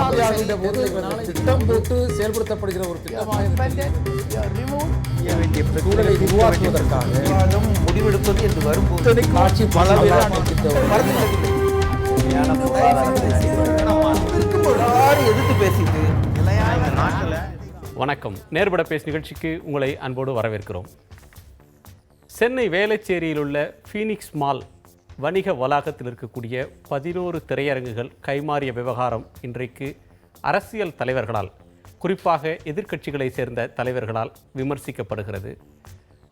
திட்டம் போட்டு செயல்படுத்தப்படுகிற ஒரு திட்டமாக முடிவெடுப்பது என்று வரும்போது காட்சி எதிர்த்து பேசிட்டு வணக்கம். நேர்பட பேசு நிகழ்ச்சிக்கு உங்களை அன்போடு வரவேற்கிறோம். சென்னை வேளச்சேரியில் உள்ள ஃபீனிக்ஸ் மால் வணிக வளாகத்தில் இருக்கக்கூடிய 11 திரையரங்குகள் கைமாறிய விவகாரம் இன்றைக்கு அரசியல் தலைவர்களால், குறிப்பாக எதிர்க்கட்சிகளை சேர்ந்த தலைவர்களால் விமர்சிக்கப்படுகிறது.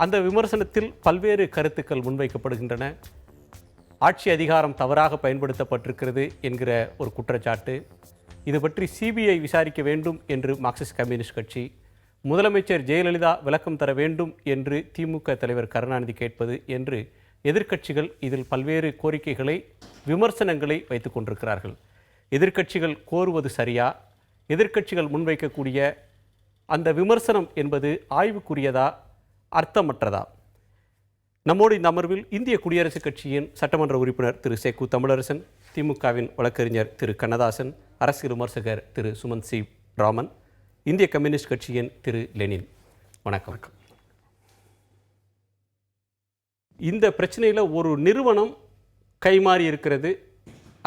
அந்த விமர்சனத்தில் பல்வேறு கருத்துக்கள் முன்வைக்கப்படுகின்றன. ஆட்சி அதிகாரம் தவறாக பயன்படுத்தப்பட்டிருக்கிறது என்கிற ஒரு குற்றச்சாட்டு. இது பற்றி சிபிஐ விசாரிக்க வேண்டும் என்று மார்க்சிஸ்ட் கம்யூனிஸ்ட் கட்சி, முதலமைச்சர் ஜெயலலிதா விளக்கம் தர வேண்டும் என்று திமுக தலைவர் கருணாநிதி கேட்பது என்று எதிர்க்கட்சிகள் இதில் பல்வேறு கோரிக்கைகளை, விமர்சனங்களை வைத்துக் கொண்டிருக்கிறார்கள். எதிர்க்கட்சிகள் கோருவது சரியா? எதிர்க்கட்சிகள் முன்வைக்கக்கூடிய அந்த விமர்சனம் என்பது ஆய்வுக்குரியதா, அர்த்தமற்றதா? நம்மோடு இந்த அமர்வில் இந்திய குடியரசுக் கட்சியின் சட்டமன்ற உறுப்பினர் திரு சேக்கு தமிழரசன், திமுகவின் வழக்கறிஞர் திரு கண்ணதாசன், அரசியல் விமர்சகர் திரு சுமந்த் சி ராமன், இந்திய கம்யூனிஸ்ட் கட்சியின் திரு லெனின். வணக்கம். இந்த பிரச்சனையில் ஒரு நிறுவனம் கைமாறி இருக்கிறது,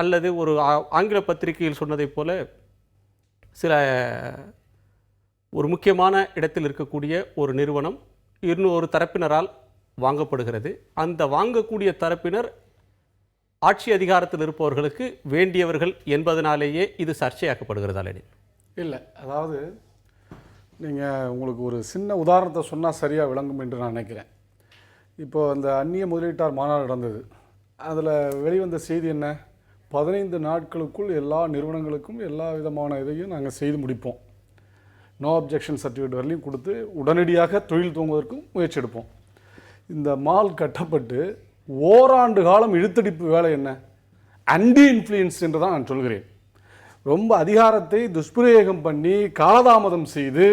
அல்லது ஒரு ஆங்கில பத்திரிகையில் சொன்னதைப் போல ஒரு முக்கியமான இடத்தில் இருக்கக்கூடிய ஒரு நிறுவனம் இன்னொரு தரப்பினரால் வாங்கப்படுகிறது. அந்த வாங்கக்கூடிய தரப்பினர் ஆட்சி அதிகாரத்தில் இருப்பவர்களுக்கு வேண்டியவர்கள் என்பதனாலேயே இது சர்ச்சையாக்கப்படுகிறதா? இல்லை, அதாவது நீங்கள் உங்களுக்கு ஒரு சின்ன உதாரணத்தை சொன்னால் சரியாக விளங்கும் என்று நான் நினைக்கிறேன். இப்போது அந்த அந்நிய முதலீட்டார் மாநாடு நடந்தது. அதில் வெளிவந்த செய்தி என்ன? 15 நாட்களுக்குள் எல்லா நிறுவனங்களுக்கும் எல்லா விதமான இதையும் நாங்கள் செய்து முடிப்போம், நோ அப்ஜெக்ஷன் சர்டிஃபிகேட் வரலையும் கொடுத்து உடனடியாக தொழில் துவங்குவதற்கும் முயற்சி எடுப்போம். இந்த மால் கட்டப்பட்டு ஓராண்டு காலம் இழுத்தடிப்பு வேலை என்ன? அண்டி இன்ஃப்ளூயன்ஸ் என்று தான் நான் சொல்கிறேன். ரொம்ப அதிகாரத்தை துஷ்பிரயோகம் பண்ணி காலதாமதம் செய்து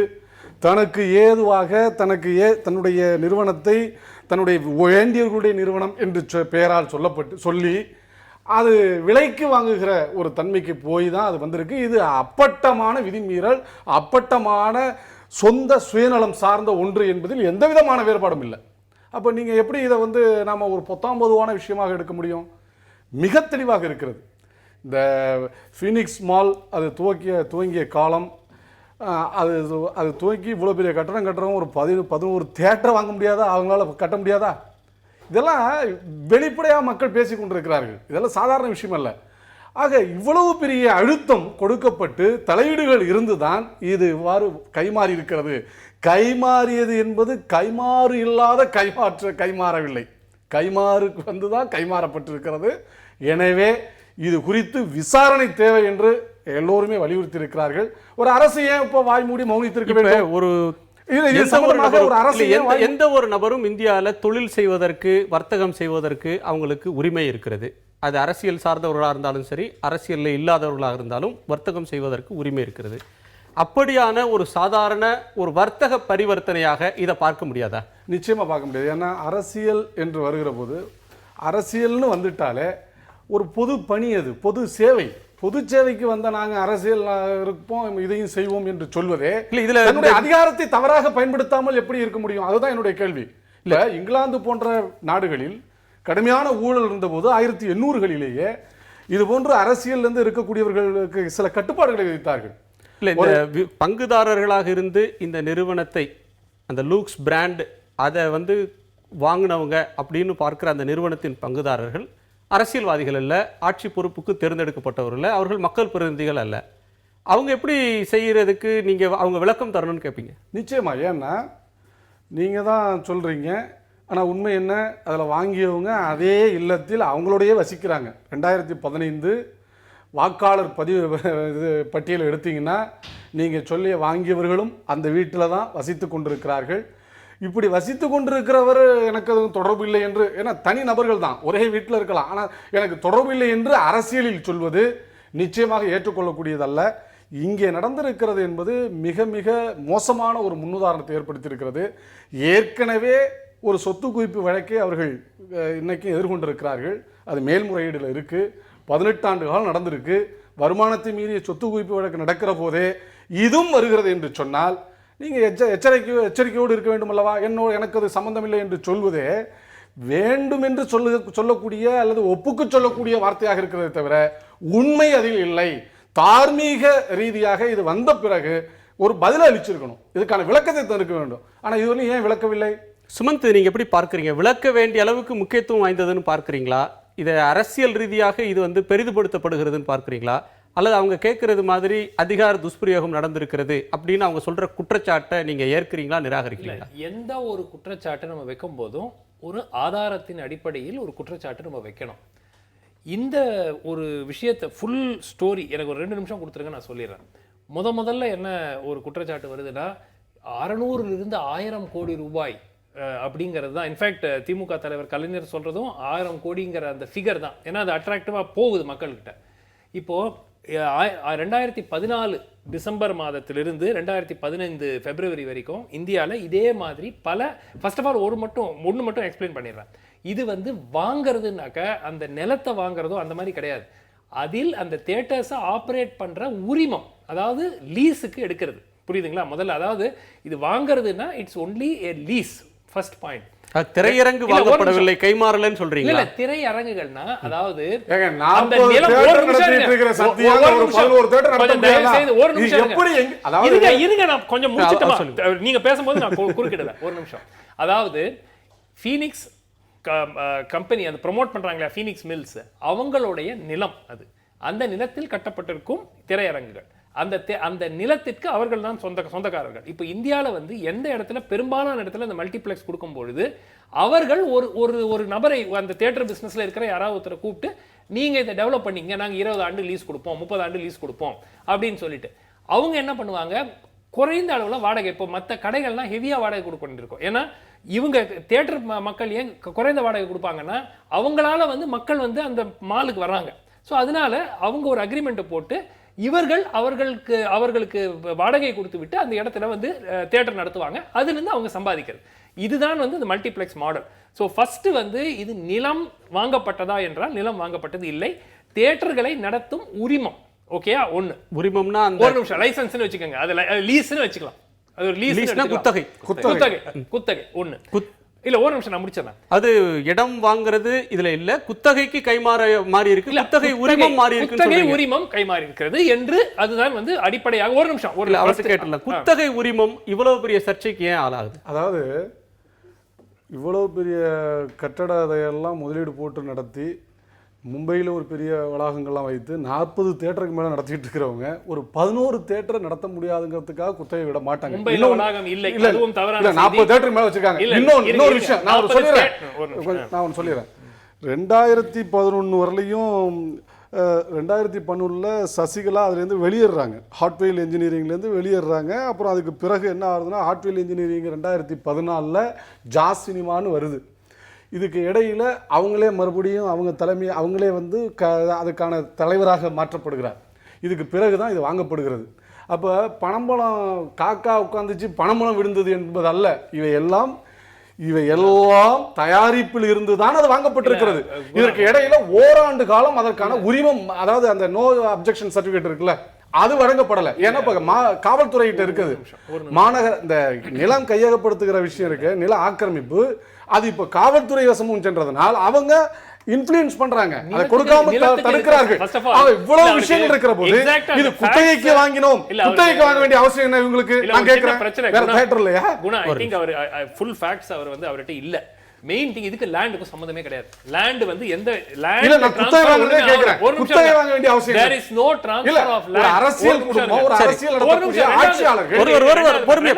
தனக்கு ஏதுவாக தன்னுடைய நிறுவனத்தை தன்னுடைய வேண்டியவர்களுடைய நிறுவனம் என்று பெயரால் சொல்லி அது விலைக்கு வாங்குகிற ஒரு தன்மைக்கு போய் தான் அது வந்திருக்கு. இது அப்பட்டமான விதிமீறல், அப்பட்டமான சொந்த சுயநலம் சார்ந்த ஒன்று என்பதில் எந்த விதமான வேறுபாடும் இல்லை. அப்போ நீங்கள் எப்படி இதை நாம் ஒரு பொத்தாம்பதுவான விஷயமாக எடுக்க முடியும்? மிக தெளிவாக இருக்கிறது. இந்த ஃபீனிக்ஸ் மால் அது துவங்கிய காலம், அது துவக்கி இவ்வளோ பெரிய கட்டடம் கட்டுறவங்க ஒரு 11 தியேட்டரை வாங்க முடியாதா? அவங்களால கட்ட முடியாதா? இதெல்லாம் வெளிப்படையாக மக்கள் பேசி கொண்டிருக்கிறார்கள். இதெல்லாம் சாதாரண விஷயம் அல்ல. ஆக இவ்வளவு பெரிய அழுத்தம் கொடுக்கப்பட்டு தலையீடுகள் இருந்து தான் இது இவ்வாறு கைமாறி இருக்கிறது. கைமாறியது என்பது கைமாறு இல்லாத கைமாறவில்லை, கைமாறுக்கு வந்துதான் கைமாறப்பட்டிருக்கிறது. எனவே இது குறித்து விசாரணை தேவை என்று எல்லோருமே வலியுறுத்தி இருக்கிறார்கள். ஒரு அரசு ஏன் இப்போ வாய்மூடி மௌனித்திருக்க வேண்டும்? எந்த ஒரு நபரும் இந்தியாவில் தொழில் செய்வதற்கு, வர்த்தகம் செய்வதற்கு அவங்களுக்கு உரிமை இருக்கிறது. அது அரசியல் சார்ந்தவர்களாக இருந்தாலும் சரி, அரசியலில் இல்லாதவர்களாக இருந்தாலும் வர்த்தகம் செய்வதற்கு உரிமை இருக்கிறது. அப்படியான ஒரு சாதாரண ஒரு வர்த்தக பரிவர்த்தனையாக இதை பார்க்க முடியாதா? நிச்சயமாக பார்க்க முடியாது. ஏன்னா அரசியல் என்று வருகிற போது, அரசியல்னு வந்துட்டாலே ஒரு பொது பணி, அது பொது சேவை. பொது சேவைக்கு நாங்கள் அரசியல் இருப்போம், இதையும் செய்வோம் என்று சொல்வதே இல்லை. இதில் என்னுடைய அதிகாரத்தை தவறாக பயன்படுத்தாமல் எப்படி இருக்க முடியும்? அதுதான் என்னுடைய கேள்வி. இல்லை, இங்கிலாந்து போன்ற நாடுகளில் கடுமையான ஊழல் இருந்தபோது 1800களிலேயே இது போன்று அரசியலிருந்து இருக்கக்கூடியவர்களுக்கு சில கட்டுப்பாடுகளை விதித்தார்கள். இல்லை, இந்த பங்குதாரர்களாக இருந்து இந்த நிறுவனத்தை, அந்த லூக்ஸ் பிராண்ட், அதை வாங்கினவங்க அப்படின்னு பார்க்குற அந்த நிறுவனத்தின் பங்குதாரர்கள் அரசியல்வாதிகள் அல்ல, ஆட்சி பொறுப்புக்கு தேர்ந்தெடுக்கப்பட்டவர்கள், அவர்கள் மக்கள் பிரதிநிதிகள் அல்ல. அவங்க எப்படி செய்கிறதுக்கு அவங்க விளக்கம் தரணும்னு கேட்பீங்க? நிச்சயமா. ஏன்னா நீங்கள் தான் சொல்கிறீங்க, ஆனால் உண்மை என்ன? அதில் வாங்கியவங்க அதே இல்லத்தில் அவங்களோடையே வசிக்கிறாங்க. 2015 வாக்காளர் பட்டியலை எடுத்தீங்கன்னா நீங்கள் சொல்லி வாங்கியவர்களும் அந்த வீட்டில் தான் வசித்து கொண்டிருக்கிறார்கள். இப்படி வசித்து கொண்டிருக்கிறவர் எனக்கு அது தொடர்பு இல்லை என்று, ஏன்னா தனி நபர்கள் தான், ஒரே வீட்டில் இருக்கலாம், ஆனால் எனக்கு தொடர்பு இல்லை என்று அரசியலில் சொல்வது நிச்சயமாக ஏற்றுக்கொள்ளக்கூடியதல்ல. இங்கே நடந்திருக்கிறது என்பது மிக மிக மோசமான ஒரு முன்னுதாரணத்தை ஏற்படுத்தியிருக்கிறது. ஏற்கனவே ஒரு சொத்து குவிப்பு வழக்கை அவர்கள் இன்னைக்கு எதிர்கொண்டிருக்கிறார்கள். அது மேல்முறையீடில் இருக்குது. 18 ஆண்டு காலம் நடந்திருக்கு. வருமானத்தை மீறிய சொத்து குவிப்பு வழக்கு நடக்கிற போதே இதுவும் வருகிறது என்று சொன்னால் நீங்கள் எச்சரிக்கையோடு இருக்க வேண்டும் அல்லவா? எனக்கு அது சம்பந்தமில்லை என்று சொல்வதே வேண்டும் என்று சொல்லக்கூடிய அல்லது ஒப்புக்கு சொல்லக்கூடிய வார்த்தையாக இருக்கிறதை தவிர உண்மை அதில் இல்லை. தார்மீக ரீதியாக இது வந்த பிறகு ஒரு பதில் அளிச்சிருக்கணும், இதுக்கான விளக்கத்தை தருக்க வேண்டும். ஆனால் இதுவரை ஏன் விளக்கவில்லை? சுமந்த், நீங்க எப்படி பார்க்குறீங்க? விளக்க வேண்டிய அளவுக்கு முக்கியத்துவம் வாய்ந்ததுன்னு பார்க்குறீங்களா? இதை அரசியல் ரீதியாக இது பெரிதுபடுத்தப்படுகிறதுன்னு பார்க்குறீங்களா? அல்லது அவங்க கேட்கறது மாதிரி அதிகார துஷ்பிரயோகம் நடந்திருக்கிறது அப்படின்னு அவங்க சொல்ற குற்றச்சாட்டை நீங்க ஏற்கிறீங்களா, நிராகரிக்கிறீங்களா? எந்த ஒரு குற்றச்சாட்டை நம்ம வைக்கும் போதும் ஒரு ஆதாரத்தின் அடிப்படையில் ஒரு குற்றச்சாட்டை நம்ம வைக்கணும். இந்த ஒரு விஷயத்தை ஃபுல் ஸ்டோரி எனக்கு ஒரு 2 நிமிஷம் கொடுத்துருங்க, நான் சொல்லிடுறேன். முதல்ல என்ன ஒரு குற்றச்சாட்டு வருதுன்னா 600 1000 கோடி ரூபாய் அப்படிங்கிறது தான். இன்ஃபேக்ட் திமுக தலைவர் கலைஞர் சொல்றதும் 1000 கோடிங்கிற அந்த ஃபிகர் தான். ஏன்னா அது அட்ராக்டிவா போகுது மக்கள்கிட்ட. இப்போ 2014 டிசம்பர் மாதத்திலிருந்து 2015 பிப்ரவரி வரைக்கும் இந்தியாவில் இதே மாதிரி ஃபர்ஸ்ட் ஆஃப் ஆல் ஒன்று மட்டும் எக்ஸ்பிளைன் பண்ணிடுறேன். இது வாங்கிறதுனாக்க அந்த நிலத்தை வாங்குறதோ அந்த மாதிரி கிடையாது. அதில் அந்த தியேட்டர்ஸை ஆப்ரேட் பண்ற உரிமம், அதாவது லீஸுக்கு எடுக்கிறது. புரியுதுங்களா? முதல்ல அதாவது இது வாங்குறதுன்னா it's only a lease. First point. திரையரங்கு வாங்கப்படவில்லை, கைமாறலன்னு சொல்றீங்க. இல்ல, திரையரங்குகள்னா அதாவது இருங்க, நான் கொஞ்சம் முடிச்சிட்டேன். நீங்க பேசும்போது நான் குறுக்கிடல, ஒரு நிமிஷம். அதாவது ஃபீனிக்ஸ் கம்பெனி அந்த ப்ரோமோட் பண்றாங்களா, ஃபீனிக்ஸ் மில்ஸ், அவங்களுடைய நிலம் அது. அந்த நிலத்தில் கட்டப்பட்டிருக்கும் திரையரங்குகள். அந்த நிலத்திற்கு அவர்கள் தான் சொந்தக்காரர்கள். இப்போ இந்தியாவில் எந்த இடத்துல பெரும்பாலான இடத்துல அந்த மல்டிப்ளெக்ஸ் கொடுக்கும் பொழுது அவர்கள் ஒரு நபரை அந்த தியேட்டர் பிசினஸ்ல இருக்கிற யாராவது ஒருத்தரை கூப்பிட்டு நீங்க இதை டெவலப் பண்ணீங்க, நாங்க 20 ஆண்டு லீஸ் கொடுப்போம், 30 ஆண்டு லீஸ் கொடுப்போம் அப்படின்னு சொல்லிட்டு அவங்க என்ன பண்ணுவாங்க, குறைந்த அளவுல வாடகை. இப்போ மற்ற கடைகள்லாம் ஹெவியா வாடகை கொடுக்கொண்டிருக்கும். ஏன்னா இவங்க தியேட்டர் மக்கள் ஏன் குறைந்த வாடகை கொடுப்பாங்கன்னா அவங்களால மக்கள் அந்த மாலுக்கு வர்றாங்க. ஸோ அதனால அவங்க ஒரு அக்ரிமெண்ட்டை போட்டு இவர்கள் அவர்களுக்கு வாடகை கொடுத்து விட்டு அந்த இடத்துல தியேட்டர் நடத்துவாங்க. அதிலிருந்து அவங்க சம்பாதிக்கிறது. இதுதான் இந்த மல்டிப்ளெக்ஸ் மாடல். ஸோ ஃபர்ஸ்ட் இது நிலம் வாங்கப்பட்டதா என்றால் நிலம் வாங்கப்பட்டது இல்லை, தியேட்டர்களை நடத்தும் உரிமம். ஓகேயா? ஒன்று உரிமம்னா ஒரு நிமிஷம் லைசன்ஸ்னு வச்சுக்கோங்க, அது லீஸ்னு வச்சுக்கலாம். அது ஒரு லீஸ்னா குத்தகை ஒன்று. இல்ல, ஒரு நிமிஷம் நான் முடிச்சேன். அது இடம் வாங்குறது இதுல இல்ல, குத்தகைக்கு மாறி இருக்கு, குத்தகை உரிமம் மாறி இருக்கு, குத்தகை உரிமம் கைமாறி இருக்கிறது என்று அதுதான் அடிப்படையாக. ஒரு நிமிஷம் அவர்கிட்ட கேட்டல, குத்தகை உரிமம் இவ்வளவு பெரிய சர்ச்சைக்கு ஏன் ஆளாகுது? அதாவது இவ்வளவு பெரிய கட்டடத்தையெல்லாம் முதலீடு போட்டு நடத்தி மும்பையில் ஒரு பெரிய வளாகங்கள்லாம் வைத்து 40 தியேட்டருக்கு மேலே நடத்திட்டு இருக்கிறவங்க ஒரு 11 தியேட்டரை நடத்த முடியாதுங்கிறதுக்காக குத்தகை விட மாட்டாங்க. 40 தியேட்டருக்கு மேலே வச்சிருக்காங்க. இன்னொரு விஷயம் நான் சொல்லிடுறேன். 2011 வரலையும் 2011 சசிகலா அதுலேருந்து வெளியேறாங்க, ஹாட்வெயில் இன்ஜினியரிங்லேருந்து வெளியேறாங்க. அப்புறம் அதுக்கு பிறகு என்ன ஆகுதுன்னா ஹாட்வெயில் இன்ஜினியரிங் 2014 ஜாஸ் சினிமான்னு வருது. இதுக்கு இடையில் அவங்களே மறுபடியும் அவங்களே அதுக்கான தலைவராக மாற்றப்படுகிறார். இதுக்கு பிறகு தான் இது வாங்கப்படுகிறது. அப்போ பணம்பழம் காக்கா உட்காந்துச்சு பணம்பழம் விழுந்தது என்பது அல்ல, இவையெல்லாம் தயாரிப்பில் இருந்து தான் அது வாங்கப்பட்டிருக்கிறது. இதற்கு இடையில ஓராண்டு காலம் அதற்கான உரிமம், அதாவது அந்த நோ அப்ஜெக்ஷன் சர்டிபிகேட் இருக்குல்ல, அது வழங்கப்படலை. ஏன்னா காவல்துறை கிட்ட இருக்குது. மாநகர இந்த நிலம் கையகப்படுத்துகிற விஷயம் இருக்கு, நில ஆக்கிரமிப்பு, அது இப்ப காவல்துறை வசமும் சென்றதனால் அவங்க இன்ஃப்ளூயன்ஸ் பண்றாங்க, அதை கொடுக்காம தடுக்கிறார்கள். இவ்வளவு விஷயங்கள் இருக்கிற போது இது குத்தகைக்கு வாங்கினோம், குத்தகைக்கு வாங்க வேண்டிய அவசியம் என்ன இவங்களுக்கு? நான் கேக்குறேன், வேற தியேட்டர் இல்லையா? குணா, ஐ திங்க் அவர் ஃபுல் ஃபேக்ட்ஸ் அவர்கிட்ட இல்ல. மெயின் திங் இதுக்கு லேண்டுக்கு சம்பந்தமே கிடையாது. லேண்ட் எந்த லேண்ட் இல்ல, நான் குத்தகை வாங்குறதே கேக்குறேன். குத்தகை வாங்க வேண்டிய அவசியம் இல்ல. there is no transfer of land. அரசியல் குடும்பம், ஒரு அரசியல் நடத்தக்கூடிய ஆட்சியாளர்கள் பொறுமையா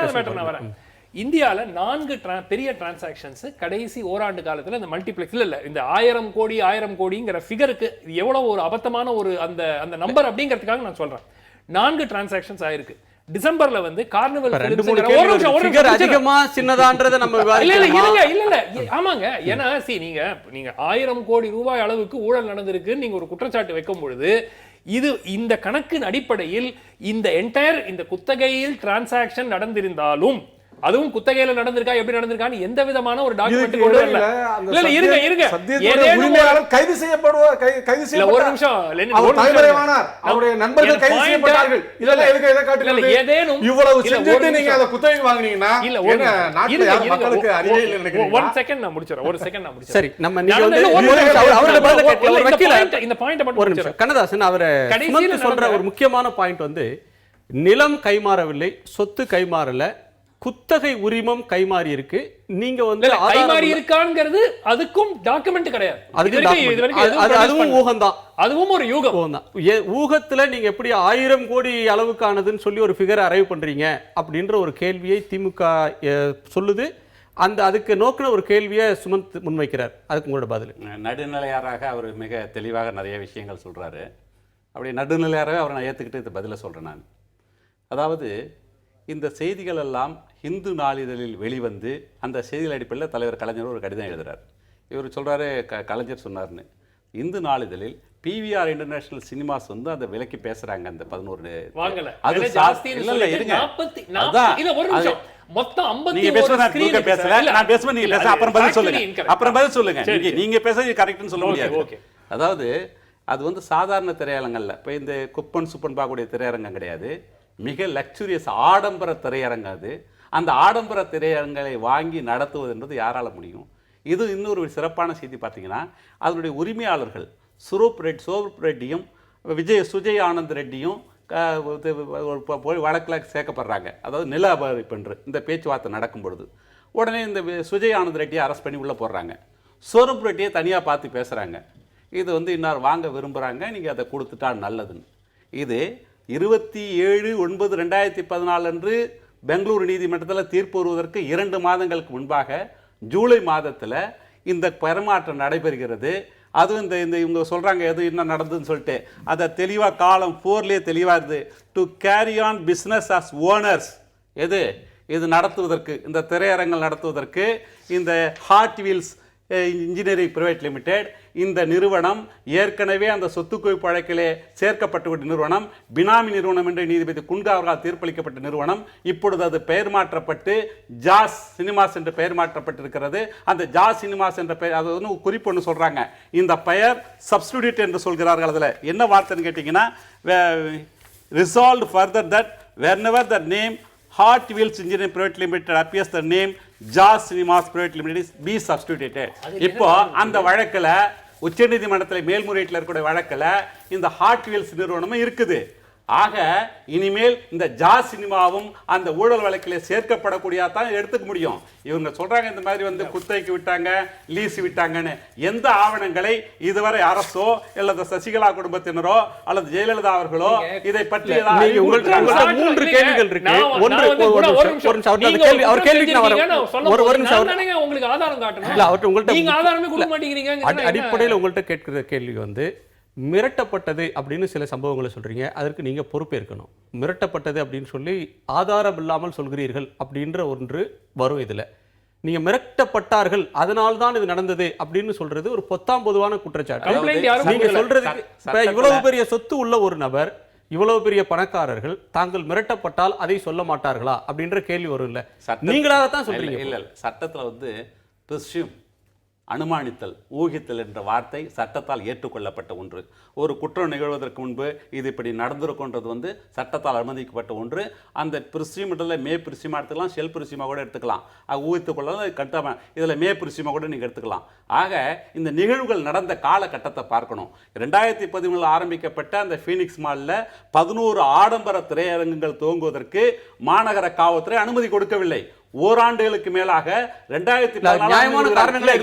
இந்தியாவில் 4 பெரிய டிரான்சாக்ஷன்ஸ் கடைசி ஓராண்டு காலத்தில் இந்த மல்டிப்ளெக்ஸ் இல்ல இந்த 1000 கோடிங்கிற ஃபிகருக்கு எவ்வளவு ஒரு அபத்தமான ஒரு அந்த நம்பர் அப்படிங்கிறதுக்காக நான் சொல்றேன். 4 டிரான்சாக்ஷன்ஸ் ஆயிருக்கு. டிசம்பர்ல கார்னிவல் அதிகமா சின்னதான்றத நம்ம இல்ல ஆமாங்க. ஏன்னா நீங்க 1000 கோடி ரூபாய் அளவுக்கு ஊழல் நடந்திருக்கு நீங்க ஒரு குற்றச்சாட்டு வைக்கும் பொழுது இந்த கணக்கின் அடிப்படையில் இந்த என்டையர் இந்த குத்தகையில் டிரான்சாக்ஷன் நடந்திருந்தாலும் அதுவும் குத்தகையில நடந்திருக்கா எப்படி நடந்திருக்கான்னு எந்த விதமான ஒரு டாக்குமெண்ட் இதுக்கு கொண்டு வரல. இடையில அந்த இல்ல இருங்க இருங்க சத்தியத்தோட ஏதேனும் உரிமையாளர் கைது செய்யப்படுவார் கைது இல்ல ஒரு செய்யப்பட்டார். நிமிஷம் லெனின், அவர் ஒரு நிமிஷம் தலைமறைவானார். அவருடைய நண்பர்கள் என் கைது point- செய்யப்பட்டார்கள். இதெல்லாம் எதுக்கு எதை காட்டுகிறது? இல்ல, ஏதேனும் இவ்வளவு இல்ல, ஒரு செஞ்சுட்டு நீங்க நிமிஷம். அதை குத்தகைக்கு வாங்குனீங்கன்னா இல்ல என்ன நாட்டுல யார் மக்களுக்கு அறிவே இல்லை நினைக்கிறீங்களா? ஒன் செகண்ட் நான் முடிச்சறேன். ஒரு செகண்ட் நான் முடிச்சறேன். சரி, நம்ம நீங்க வந்து ஒரு ஒரு நிமிஷம் அவரோட பதில கேட்கல. ஒரு வக்கீல இந்த பாயிண்ட் மட்டும் ஒரு நிமிஷம் முடிச்சறேன். கண்ணதாசன் அவரை கடைசியில சுமந்து சொல்ற நடந்த- ஒரு முக்கியமான பாயிண்ட் வந்து நிலம் கைமாறவில்லை, சொத்து கைமாறல, குத்தகை உரிமம் கைமாறி இருக்கு. நீங்க வந்து இல்ல, ஆதாரம் கைமாறி இல்ல. இருக்காங்கிறது அதுக்கும் டாக்குமெண்ட் கிடையாது. அதுக்கு இது வரைக்கும் document. எதுவும் அது- produce அதுவும் பண்ணல. ஊகம்தான். அதுவும் ஒரு யூகம். ஊகம்தான். ஊகத்துல நீங்க எப்படி 1000 கோடி அளவுக்கானதுன்னு சொல்லி ஒரு ஃபிகர் அரைவ் பண்றீங்க அப்படின்ற ஒரு கேள்வியை திமுக சொல்லுது. அதுக்கு நோக்கின ஒரு கேள்வியை சுமந்த் முன்வைக்கிறார். அதுக்கு உங்களோட பதில். நடுநிலையாராக அவர் மிக தெளிவாக நிறைய விஷயங்கள் சொல்றாரு. அப்படி நடுநிலையாராக அவரை நான் ஏற்றுக்கிட்டு இந்த பதிலை சொல்றேன் நான். அதாவது இந்த செய்திகள் எல்லாம் இந்து நாளிதழில் வெளிவந்து அந்த செய்திகள் அடிப்படையில் தலைவர் கலைஞர் ஒரு கடிதம் எழுதுறார். இவர் சொல்றாரு கலைஞர் சொன்னார்னு. இந்து நாளிதழில் PVR இன்டர்நேஷனல் சினிமாஸ் வந்து அந்த விலைக்கு பேசுறாங்க. அந்த 11 வாங்கல. அது விலை ஜாஸ்தின்னு இல்ல சொல்லிட்டு இருங்க 40 அதான். இல்ல ஒரு நிமிஷம். மொத்தம் 51 நீங்க பேசுறது screen நான் பேசல. இல்ல, நான் பேசுவேன் நீங்க இல்ல, பேச அப்புறம் பதில் சொல்லுங்க. factually incorrect. அப்புறம் பதில் சொல்லுங்க. சரி, நீங்க பேசுறது கரெக்ட்னு சொல்ல Okay, முடியாது. okay. அதாவது அது வந்து சாதாரண திரையரங்கல்ல. இப்போ இந்த குப்பன் சுப்பன் பார்க்கக்கூடிய திரையரங்கம் கிடையாது. மிக லக்ஸுரியஸ் ஆடம்பர திரையரங்கம் அது. அந்த ஆடம்பர திரையரங்களை வாங்கி நடத்துவது என்பது யாரால முடியும்? இது இன்னொரு சிறப்பான செய்தி பார்த்தீங்கன்னா, அதனுடைய உரிமையாளர்கள் சோரூப் ரெட்டியும் சுஜய் ஆனந்த் ரெட்டியும் வழக்கில் சேர்க்கப்படுறாங்க. அதாவது நில அபகரிப்பு இந்த பேச்சுவார்த்தை நடக்கும் பொழுது உடனே இந்த சுஜய் ஆனந்த் ரெட்டியை அரெஸ்ட் பண்ணி உள்ளே போடுறாங்க. சோரூப் ரெட்டியை தனியாக பார்த்து பேசுகிறாங்க. இது வந்து இன்னார் வாங்க விரும்புகிறாங்க, நீங்கள் அதை கொடுத்துட்டா நல்லதுன்னு. இது 27/9/2014 அன்று பெங்களூரு நீதிமன்றத்தில் தீர்ப்பு வருவதற்கு 2 மாதங்களுக்கு முன்பாக ஜூலை மாதத்தில் இந்த பரிமாற்றம் நடைபெறுகிறது. அதுவும் இந்த இவங்க சொல்கிறாங்க எது என்ன நடந்ததுன்னு சொல்லிட்டு அதை தெளிவாக காலம் 4லேயே தெளிவாக இருக்குது. To carry on business as owners. இது நடத்துவதற்கு, இந்த திரையரங்கள் நடத்துவதற்கு இந்த Hard Wheels Engineering Private Limited இந்த நிறுவனம் ஏற்கனவே அந்த சொத்து குவிப்பு வழக்கிலே சேர்க்கப்பட்ட நிறுவனம், பினாமி நிறுவனம் என்று நீதிபதி குன்கா அவர்களால் தீர்ப்பளிக்கப்பட்ட நிறுவனம். இப்பொழுது அது பெயர் மாற்றப்பட்டு ஜாஸ் சினிமாஸ் என்று பெயர் மாற்றப்பட்டிருக்கிறது. அந்த ஜாஸ் சினிமாஸ் என்ற பெயர், அது வந்து குறிப்பு ஒன்று சொல்றாங்க. இந்த பெயர் சப்ஸ்டிடியூட் என்று சொல்கிறார்கள். அதில் என்ன வார்த்தைன்னு கேட்டீங்கன்னா, resolved further that whenever the name Heart Wheels Engineering Private Limited appears, the name Jaws Cinemas Private Limited is be substituted. இப்போ அந்த வழக்குல உச்சநீதிமன்றத்தில் மேல்முறையீட்டில் இருக்கக்கூடிய வழக்குல இந்த ஹார்ட் வீல்ஸ் நிறுவனமும் இருக்குது. ஆக இனிமேல் இந்த ஜாஸ் சினிமாவும் அந்த ஊழல் வழக்கிலே சேர்க்கப்படக்கூடியதான் எடுத்துக்க முடியும். இவங்க சொல்றாங்க இந்த மாதிரி வந்து குத்தகைக்கு விட்டாங்க, லீஸ் விட்டாங்கன்னு. எந்த ஆவணங்களை இதுவரை அரசோ அல்லது சசிகலா குடும்பத்தினரோ அல்லது ஜெயலலிதா அவர்களோ இதை பற்றி உங்கள்ட்ட 3 கேள்விகள் இருக்கு. உங்களுக்கு ஆதாரம் காட்டணும். இல்ல அவர்ட்ட உங்கள்ட்ட நீங்க ஆதாரமே கொடுக்க மாட்டேங்கிறீங்க. அடிப்படையில் உங்கள்ட்ட கேட்கிற கேள்வி வந்து மிரட்டப்பட்டது அப்படின்னு சில சம்பவங்களை சொல்றீங்க, அதற்கு நீங்க பொறுப்பேற்கணும். மிரட்டப்பட்டது அப்படின்னு சொல்லி ஆதாரம் இல்லாமல் சொல்கிறீர்கள் அப்படின்ற ஒன்று வரும். இதுல நீங்க மிரட்டப்பட்டார்கள் அதனால தான் இது நடந்தது அப்படின்னு சொல்றது ஒரு பொதுவான குற்றச்சாட்டு. நீங்க சொல்றது இவ்வளவு பெரிய சொத்து உள்ள ஒரு நபர், இவ்வளவு பெரிய பணக்காரர்கள் தாங்கள் மிரட்டப்பட்டால் அதை சொல்ல மாட்டார்களா அப்படின்ற கேள்வி வரும். இல்ல நீங்களாகத்தான் சொல்றீங்க. இல்ல சட்டத்துல வந்து பிரிஸ்யூம் அனுமானித்தல், ஊகித்தல் என்ற வார்த்தை சட்டத்தால் ஏற்றுக்கொள்ளப்பட்ட ஒன்று. ஒரு குற்றம் நிகழ்வதற்கு முன்பு இது இப்படி நடந்திருக்குன்றது வந்து சட்டத்தால் அனுமதிக்கப்பட்ட ஒன்று. அந்த பிரிசியூமில் மே பிரிசியூமா எடுத்துக்கலாம், ஷெல் பிரிசியூமா கூட எடுத்துக்கலாம். ஊகித்துக் கொள்ளலாம். கட்டாம இதில் மே பிரிசியூமா கூட நீங்கள் எடுத்துக்கலாம். ஆக இந்த நிகழ்வுகள் நடந்த காலகட்டத்தை பார்க்கணும். 2013 ஆரம்பிக்கப்பட்ட அந்த ஃபீனிக்ஸ் மாலில் 11 ஆடம்பர திரையரங்குகள் துவங்குவதற்கு மாநகர காவல்துறை அனுமதி கொடுக்கவில்லை. ஓராண்டுகளுக்கு மேலாக 2014 நியாயமான காரணங்களை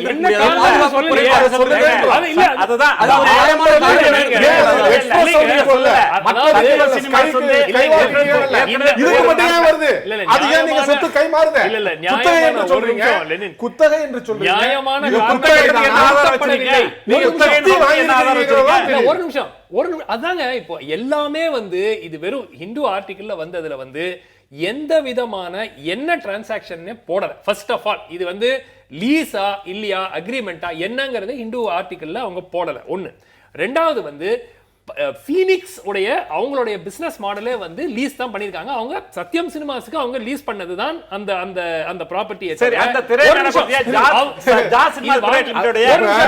குத்தகை என்று சொல்றீங்க. ஒரு நிமிஷம் அதாங்க. இப்போ எல்லாமே வந்து இது வெறும் ஹிந்து ஆர்டிகிள்ல வந்ததுல வந்து எந்த விதமான என்ன டிரான்சாக்ஷன் போடல. ஃபர்ஸ்ட் ஆஃப் ஆல் இது வந்து லீஸா இல்லையா அக்ரிமெண்டா என்னங்கிறது இந்து ஆர்டிகிள்ல அவங்க போடல. ஒண்ணு. ரெண்டாவது வந்து ஃபீனிக்ஸ் உடைய அவங்களுடைய பிசினஸ் மாடலே வந்து லீஸ் தான் பண்ணிருக்காங்க. அவங்க சத்யம் சினிமாஸ்க்கு அவங்க லீஸ் பண்ணதுதான் அந்த அந்த அந்த ப்ராப்பர்ட்டியை. சரி, அந்த திரையரங்கத்தை ஜாஸ் சினிமாஸ் பிரைவேட் லிமிடெட்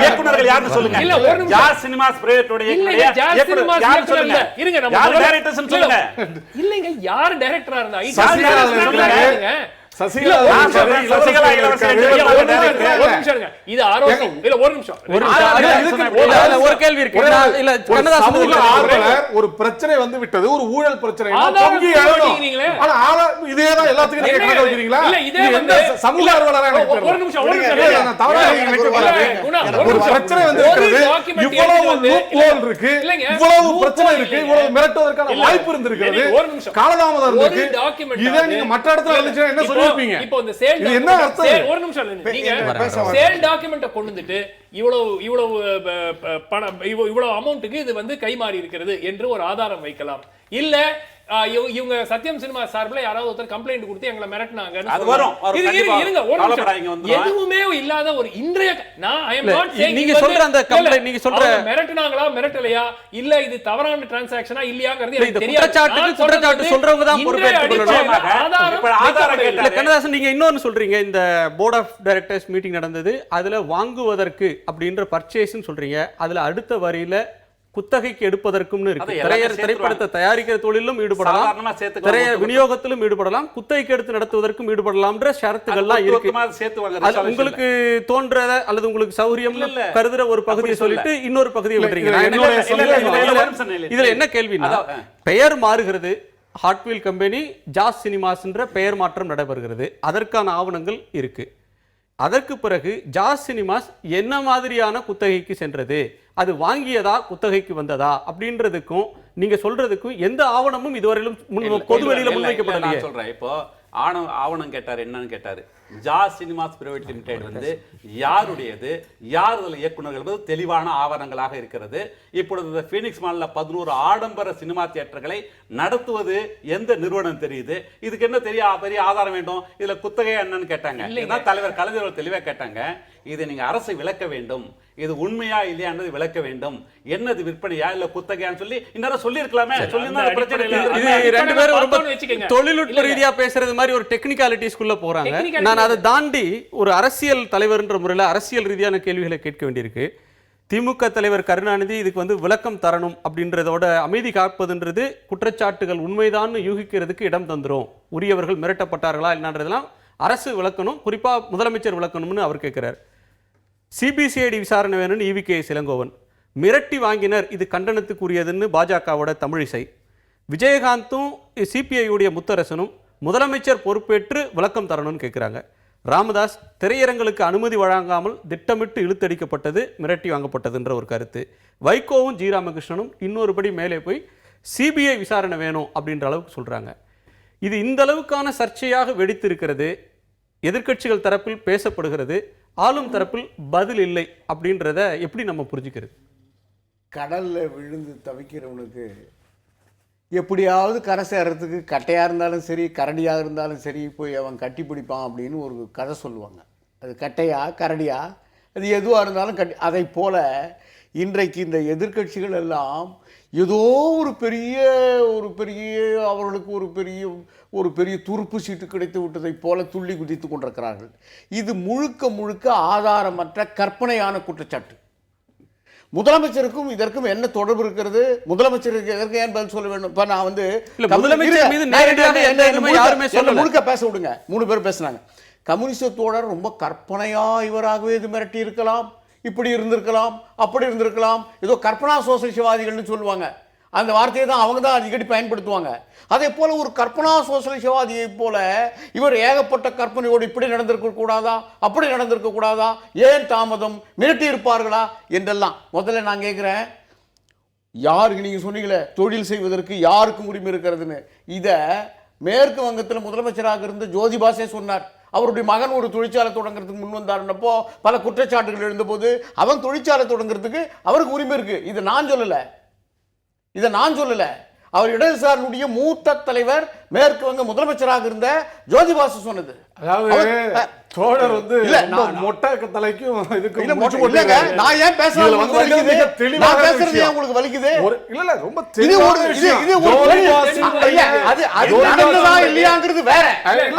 இயக்குனர்கள் யாருன்னு சொல்லுங்க. இல்ல, ஒரு நிமிஷம். ஜாஸ் சினிமாஸ் பிரைவேட் உடைய இல்லங்க, ஜாஸ் சினிமாஸ் யாரு சொல்லுங்க. இருங்க, நம்ம யார் டைரக்டர்ஸ் சொல்லுங்க. இல்லங்க, யார் டைரக்டரா இருந்தா சசிகலா ஒரு கேள்வி இருக்கு. ஒரு பிரச்சனை வந்து விட்டது, ஒரு ஊழல் பிரச்சனை. இதேதான் எல்லாத்துக்கும் சமூக ஆர்வலராக ஒரு பிரச்சனை வந்து இவ்வளவு இருக்கு, இவ்வளவு பிரச்சனை இருக்கு, இவ்வளவு மிரட்டுவதற்கான வாய்ப்பு இருந்திருக்கிறது, காலதாமதம் இருக்கு. இதே நீங்க மற்ற இடத்துல இருந்துச்சுன்னா என்ன சொல்லிருப்பீங்க? இப்போ இந்த சேல் என்ன அர்த்தம்? ஒரு நிமிஷம் நீங்க சேல் டாக்குமெண்ட்ட கொண்டு வந்துட்டு இவ்வளவு பணம் இவ்வளவு அமௌண்ட்டுக்கு இது வந்து கைமாறி இருக்கிறது என்று ஒரு ஆதாரம் வைக்கலாம். இல்ல இவங்க சத்யம் சினிமா சார்பில் யாராவது ஒருத்தர் கம்ப்ளைண்ட் கொடுத்து எங்களை மிரட்டினாங்க, எதுவுமே இல்லாத ஒரு இன்றைய நீங்க சொல்ற அந்த கம்ப்ளைண்ட் நீங்க சொல்ற மிரட்டினாங்களா மிரட்டலையா இல்ல இது தவறான டிரான்சாக்ஷனா இல்லையாங்கிறது எனக்கு தெரியாது. குற்றச்சாட்டு சொல்றவங்க தான் பொறுப்பேற்றுக்கணும். கண்ணதாசன், நீங்க இன்னொன்னு சொல்றீங்க, இந்த போர்ட் ஆஃப் டைரக்டர்ஸ் மீட்டிங் நடந்தது, அதுல வாங்குவதற்கு அப்படின்ற பர்ச்சேஸ்ன்னு சொல்றீங்க. அதுல அடுத்த வரியில குத்தகைக்கு எடுப்பதற்கும் இருக்கு. திரைப்படத்தை தயாரிக்கிற தொழிலும் ஈடுபடலாம், திரைய விநியோகத்திலும் ஈடுபடலாம், குத்தகைக்கு எடுத்து நடத்துவதற்கும் ஈடுபடலாம்ன்ற ஷரத்துகள்லாம் இருக்கு. உங்களுக்கு தோன்றத அல்லது உங்களுக்கு சௌரியம் கருதுற ஒரு பகுதியை சொல்லிட்டு இன்னொரு பகுதியை விடுறீங்க. இதுல என்ன கேள்வினா, பெயர் மாறுகிறது, ஹாட்வீல் கம்பெனி ஜாஸ் சினிமாஸ்ன்ற பெயர் மாற்றம் நடைபெறுகிறது, அதற்கான ஆவணங்கள் இருக்கு. அதற்கு பிறகு ஜாஸ் சினிமாஸ் என்ன மாதிரியான குத்தகைக்கு சென்றது, அது வாங்கியதா குத்தகைக்கு வந்ததா அப்படின்றதுக்கும் நீங்க சொல்றதுக்கும் எந்த ஆவணமும் இதுவரையிலும் பொது வெளியில முன்வைக்கப்படலையே. சொல்றேன், இப்போ ஆவணம் கேட்டாரு, என்னன்னு கேட்டாரு. ஜாஸ் சினிமாஸ் பிரைவேட் லிமிடெட் வந்து யாருடையது, யார் அதில் இயக்குநர்கள் என்பது தெளிவான ஆவணங்களாக இருக்கிறது. இப்பொழுது ஃபீனிக்ஸ் மால்ல 11 ஆடம்பர சினிமா தியேட்டர்களை நடத்துவது எந்த நிறுவனம் தெரியுது? இதுக்கு என்ன பெரிய ஆதாரம் வேண்டும்? இதுல குத்தகை என்னன்னு கேட்டாங்க. தலைவர் கலைஞர்கள் தெளிவாக கேட்டாங்க, இதை நீங்க அரசு விளக்க வேண்டும், இது உண்மையா இல்லையா என்பதை விளக்க வேண்டும், என்னது விற்பனையா இல்ல குத்தகையான்னு சொல்லி இன்னும் சொல்லி இருக்கலாமே. தொழில்நுட்ப ரீதியா பேசுறது மாதிரி ஒரு டெக்னிகாலிட்டிஸ்குள்ள போறாங்க. நான் அதை தாண்டி ஒரு அரசியல் தலைவர்ன்ற முறையில் அரசியல் ரீதியான கேள்விகளை கேட்க வேண்டியிருக்கு. திமுக தலைவர் கருணாநிதி இதுக்கு வந்து விளக்கம் தரணும் அப்படின்றதோட அமைதி காப்பதுன்றது குற்றச்சாட்டுகள் உண்மைதான் யூகிக்கிறதுக்கு இடம் தந்துரும். உரியவர்கள் மிரட்டப்பட்டார்களா என்னன்றதெல்லாம் அரசு விளக்கணும், குறிப்பா முதலமைச்சர் விளக்கணும்னு அவர் கேட்கிறார். சிபிசிஐடி விசாரணை வேணும்னு EVK இளங்கோவன், மிரட்டி வாங்கினர், இது கண்டனத்துக்குரியதுன்னு பாஜகவோட தமிழிசை, விஜயகாந்தும் சிபிஐயுடைய முத்தரசனும் முதலமைச்சர் பொறுப்பேற்று விளக்கம் தரணும்னு கேட்குறாங்க. ராமதாஸ், திரையரங்களுக்கு அனுமதி வழங்காமல் திட்டமிட்டு இழுத்தடிக்கப்பட்டது, மிரட்டி வாங்கப்பட்டதுன்ற ஒரு கருத்து. வைகோவும் ஜி ராமகிருஷ்ணனும் இன்னொரு படி மேலே போய் சிபிஐ விசாரணை வேணும் அப்படின்ற அளவுக்கு சொல்கிறாங்க. இது இந்த அளவுக்கான சர்ச்சையாக வெடித்திருக்கிறது. எதிர்க்கட்சிகள் தரப்பில் பேசப்படுகிறது, ஆளும் தரப்பில் பதில் இல்லை. அப்படின்றத எப்படி நம்ம புரிஞ்சுக்கிறது? கடலில் விழுந்து தவிக்கிறவனுக்கு எப்படியாவது கரை சேர்றதுக்கு கட்டையாக இருந்தாலும் சரி கரடியாக இருந்தாலும் சரி போய் அவன் கட்டி பிடிப்பான் அப்படின்னு ஒரு கதை சொல்லுவாங்க. அது கட்டையா கரடியா அது எதுவாக இருந்தாலும் அதை போல் இன்றைக்கு இந்த எதிர்க்கட்சிகள் எல்லாம் ஏதோ ஒரு பெரிய அவர்களுக்கு ஒரு பெரிய துருப்பு சீட்டு கிடைத்து விட்டதை போல துள்ளி குதித்து கொண்டிருக்கிறார்கள். இது முழுக்க ஆதாரமற்ற கற்பனையான குற்றச்சாட்டு. முதலமைச்சருக்கும் இதற்கும் என்ன தொடர்பு இருக்கிறது? முதலமைச்சருக்கு எதற்கு ஏன் பதில் சொல்ல வேண்டும்? இப்ப நான் வந்து முழுக்க பேச விடுங்க, 3 பேர் பேசினாங்க. கம்யூனிஸ்ட் தோழர் ரொம்ப கற்பனையா இவராகவே இது மிரட்டி இருக்கலாம், இப்படி இருந்திருக்கலாம், அப்படி இருந்திருக்கலாம், ஏதோ கற்பனா சோசலிசவாதிகள்னு சொல்லுவாங்க. அந்த வார்த்தையை தான் அவங்க தான் அடிக்கடி பயன்படுத்துவாங்க. அதே போல ஒரு கற்பனா சோசலிசவாதியை போல இவர் ஏகப்பட்ட கற்பனையோடு இப்படி நடந்திருக்க கூடாதா, அப்படி நடந்திருக்க கூடாதா, ஏன் தாமதம், மிரட்டி இருப்பார்களா என்றெல்லாம். முதல்ல நான் கேட்குறேன், யாருக்கு நீங்கள் சொன்னீங்களே தொழில் செய்வதற்கு யாருக்கும் உரிமை இருக்கிறதுன்னு, இதை மேற்கு வங்கத்தில் முதலமைச்சராக இருந்த ஜோதிபாசே சொன்னார். அவருடைய மகன் ஒரு தொழிற்சாலை தொடங்குறதுக்கு முன் வந்தாருன்னப்போ பல குற்றச்சாட்டுகள் எழுந்தபோது அவன் தொழிற்சாலை தொடங்குறதுக்கு அவருக்கு உரிமை இருக்கு. இதை நான் சொல்லலை. அவர் இடதுசாரியுடைய மூத்த தலைவர் மேற்கு வங்க முதலமைச்சராக இருந்த ஜோதி பாசு சொன்னது. அதாவது தோழர் வந்து இல்ல, மொட்டை தலைக்கும் இதுக்கு இல்ல, முடிச்சு இல்லங்க, போட்டுருக்காரு. நான் ஏன் பேசுறது இதுல உங்களுக்கு வந்து வலிக்குது? மிக தெளிவான நான் பேசுறது விஷயம். ஏன் உங்களுக்கு வலிக்குது? இல்ல ரொம்ப இது தெளிவான ஒரு விஷயம். இது ஒரு ஜோதி இல்ல, பாசுடைய அது ஜோதி நடந்ததா பாசுடைய இல்லையாங்கிறது வேற.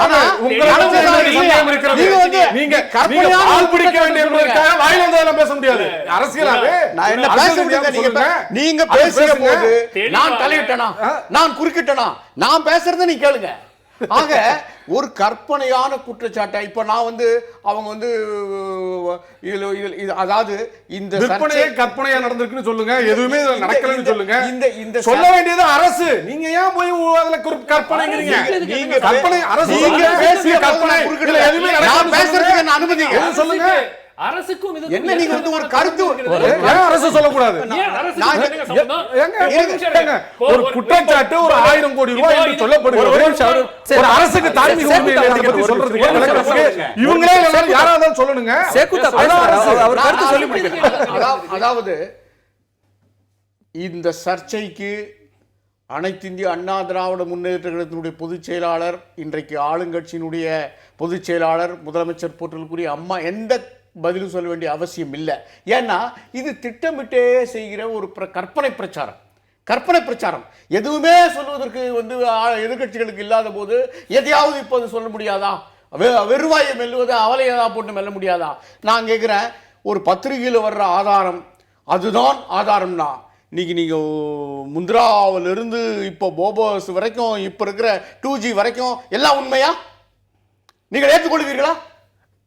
ஆனா உங்களுக்கு நடந்ததா வந்து இல்லையா? சந்தேகம் இருக்கிறது. நீங்க வந்து நீங்க கற்பனையான பால் பிடிக்க வேண்டிய சொல்றீங்க. என்பதற்காக வாயில வந்ததெல்லாம் பேச முடியாது. அரசியலாவே நான் என்ன பேச முடியாது? நீங்க அது பேசுற பேசுங்க. போது தெளிவாக. நான் தலையிட்டனா, நான் குறுக்கிட்டனா, நான் பேசுறதை நீ கேளுங்க. ஆக ஒரு கற்பனையான குற்றச்சாட்டை இப்ப நான் வந்து அவங்க வந்து அதாவது இந்த விற்பனையே கற்பனையா நடந்திருக்குன்னு சொல்லுங்க, எதுவுமே இதுல நடக்கலன்னு சொல்லுங்க. இந்த சொல்ல வேண்டியது அரசு. நீங்க ஏன் போய் அதுல கற்பனைங்கிறீங்க? நீங்க கற்பனை அரசு நீங்க சொல்லுங்க. பேசிய கற்பனை குறுக்கிடல. இதுல எதுவுமே நான் நடக்காதுன்னு பேசுறதுக்கு சொல்லுங்க. என்ன அனுமதிங்க? எது சொல்லுங்க. அரசுக்கும் இதுக்கும் என்ன நீங்க வந்து ஒரு கருத்து ஏன் அரசு சொல்லக்கூடாது? ஏன் அரசுக்கு நான் என்னங்க சம்பந்தம்? ஏங்க, ஒரு நிமிஷம் இருங்க. ஒரு குற்றச்சாட்டு ஒரு 1000 கோடி ரூபாய் என்று சொல்லப்படுகிறது. ஒரு அரசுக்கு தார்மீக உரிமை இல்லை என்று பத்தி சொல்றதுக்கு விளக்கறதுக்கு இவங்களே எல்லாரும் யாராவது சொல்லணுங்க. அவர் கருத்து சொல்லி முடிக்கிறார். அதாவது இந்த சர்ச்சைக்கு அனைத்து இந்திய அண்ணா திராவிட முன்னேற்ற கழகத்தினுடைய பொதுச் செயலாளர், இன்றைக்கு ஆளுங்கட்சியினுடைய பொதுச் செயலாளர், முதலமைச்சர் போற்றலுக்குரிய அம்மா எந்த பதிலும் சொல்ல வேண்டிய அவசியம் இல்லை. ஏன்னா இது திட்டமிட்டே செய்கிற ஒரு கற்பனை பிரச்சாரம். கற்பனை பிரச்சாரம் எதுவுமே சொல்வதற்கு வந்து எதிர்கட்சிகளுக்கு இல்லாத போது எதையாவது இப்போது சொல்ல முடியாதா? வெறுவாயை மெல்லுவதை அவலையதா போட்டு மெல்ல முடியாதா? நான் கேட்குறேன், ஒரு பத்திரிகையில் வர்ற ஆதாரம் அதுதான் ஆதாரம்னா இன்னைக்கு நீங்கள் முந்திராவிலிருந்து இப்போ போபோஸ் வரைக்கும் இப்போ இருக்கிற 2G வரைக்கும் எல்லாம் உண்மையா? நீங்கள் ஏற்றுக்கொள்வீர்களா?